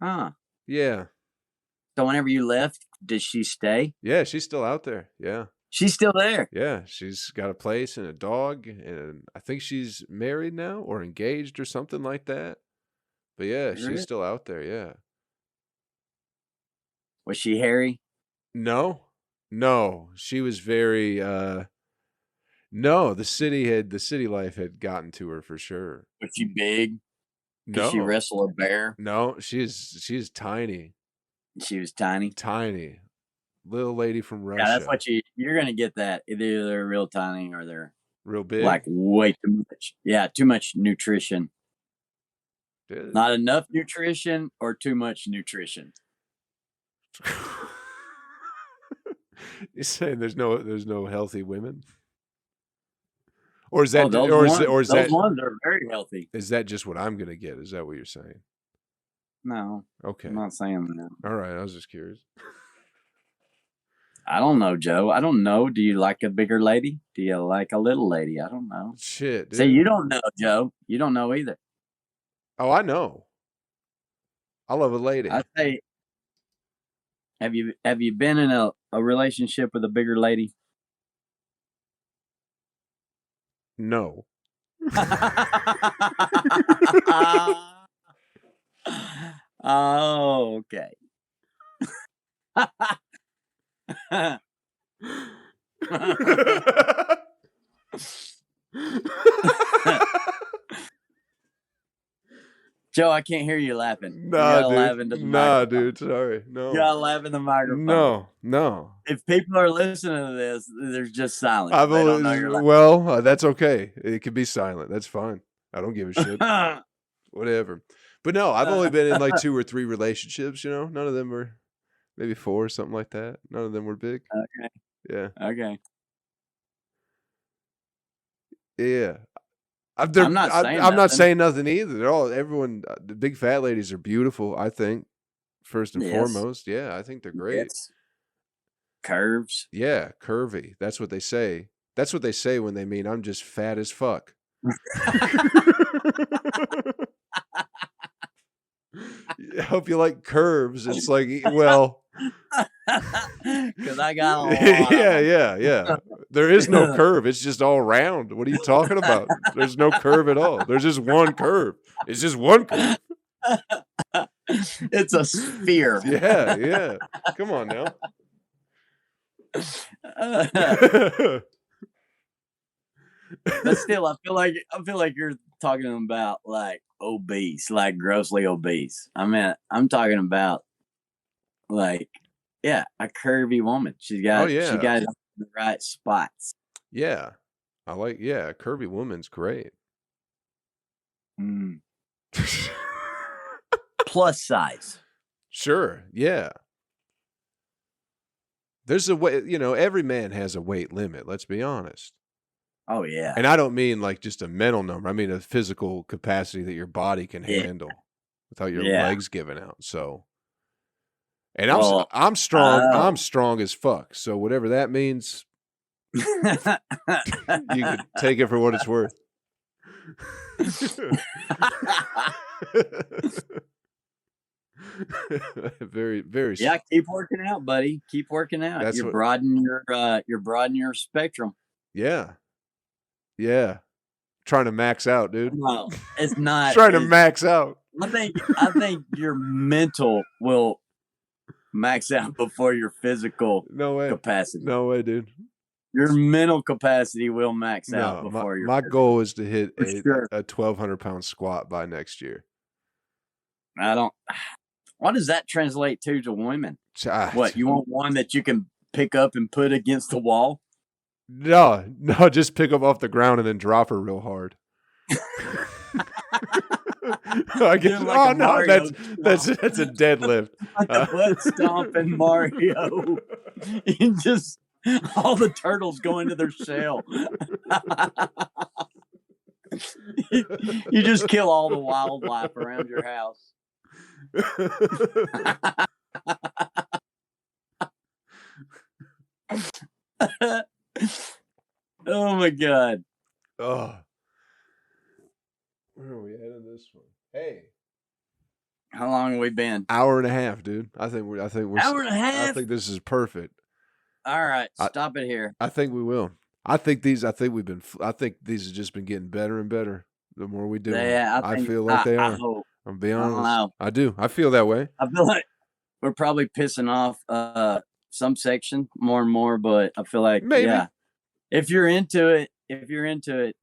Huh. Yeah. So whenever you left, did she stay? Yeah, she's still out there. Yeah. She's still there. Yeah, she's got a place and a dog, and I think she's married now or engaged or something like that. But yeah, she's Really? still out there. Yeah. Was she hairy? No, no, she was very. No, the city life had gotten to her for sure. Was she big? Could she No, wrestle a bear? no, she's tiny, She was tiny. tiny, little lady from Yeah, that's Russia. what you're gonna get. That either they're real tiny or they're Real big. like way too much. Yeah, too much nutrition. Yeah. Not enough nutrition or too much nutrition. You're saying there's no healthy women, or is that those ones are very healthy. Is that just what I'm gonna get? Is that what you're saying? No, Okay. I'm not saying that. All right, I was just curious. I don't know, Joe. I don't know. Do you like a bigger lady? Do you like a little lady? I don't know. Shit, dude. See, you don't know, Joe. You don't know either. Oh, I know. I love a lady. I say, have you been in a relationship with a bigger lady? No. Oh, okay. Joe, I can't hear you laughing. Nah, dude. Sorry. No. You gotta laugh in the microphone. No. If people are listening to this, there's just silence. That's okay. It can be silent. That's fine. I don't give a shit. Whatever. But no, I've only been in like 2 or 3 relationships, you know. None of them were, maybe 4 or something like that. None of them were big. Okay. Yeah. Okay. Yeah. I'm not not saying nothing either. The big fat ladies are beautiful, I think. First and foremost. Yeah, I think they're great. Yes. Curves. Yeah, curvy. That's what they say. That's what they say when they mean I'm just fat as fuck. I hope you like curves. It's like, well, because I got a lot. Yeah. There is no curve. It's just all round. What are you talking about? There's no curve at all. There's just one curve. It's just one curve. It's a sphere. Yeah. Come on now. But still, I feel like you're talking about like obese, like grossly obese. I mean, I'm talking about like, a curvy woman. She got the right spots. Yeah, I like. Yeah, a curvy woman's great. Plus size. Sure. Yeah. There's a way. You know, every man has a weight limit. Let's be honest. Oh yeah. And I don't mean like just a mental number. I mean a physical capacity that your body can handle without your legs giving out. So, and I'm strong. I'm strong as fuck. So whatever that means, you can take it for what it's worth. Very, very. Yeah, keep working out, buddy. Keep working out. You're broadening your spectrum. Yeah. Trying to max out, dude. No, it's not. Trying to max out. I think your mental will max out before your physical capacity. No way, dude. Your mental capacity will max out before your my goal is to hit a 1,200-pound squat by next year. What does that translate to women? What, you want one that you can pick up and put against the wall? No, just pick up off the ground and then drop her real hard. I guess. That's a deadlift. Foot stomping Mario. You just all the turtles go into their shell. You just kill all the wildlife around your house. Oh my god. Oh. Where are we at in this one? Hey. How long have we been? Hour and a half, dude. I think we're hour and a half. I think this is perfect. All right, stop it here. I think we will. I think these have just been getting better and better the more we do them. I feel like they are. I hope. I'm being honest. I don't know. I do. I feel that way. I feel like we're probably pissing off some section more and more, but I feel like Maybe. Yeah, if you're into it,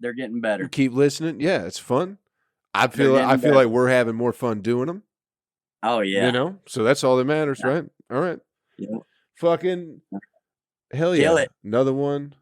they're getting better. Keep listening. Yeah, it's fun. I feel like we're having more fun doing them. Oh yeah. You know? So that's all that matters, right? All right. Yeah. Fucking hell yeah. Kill it. Another one.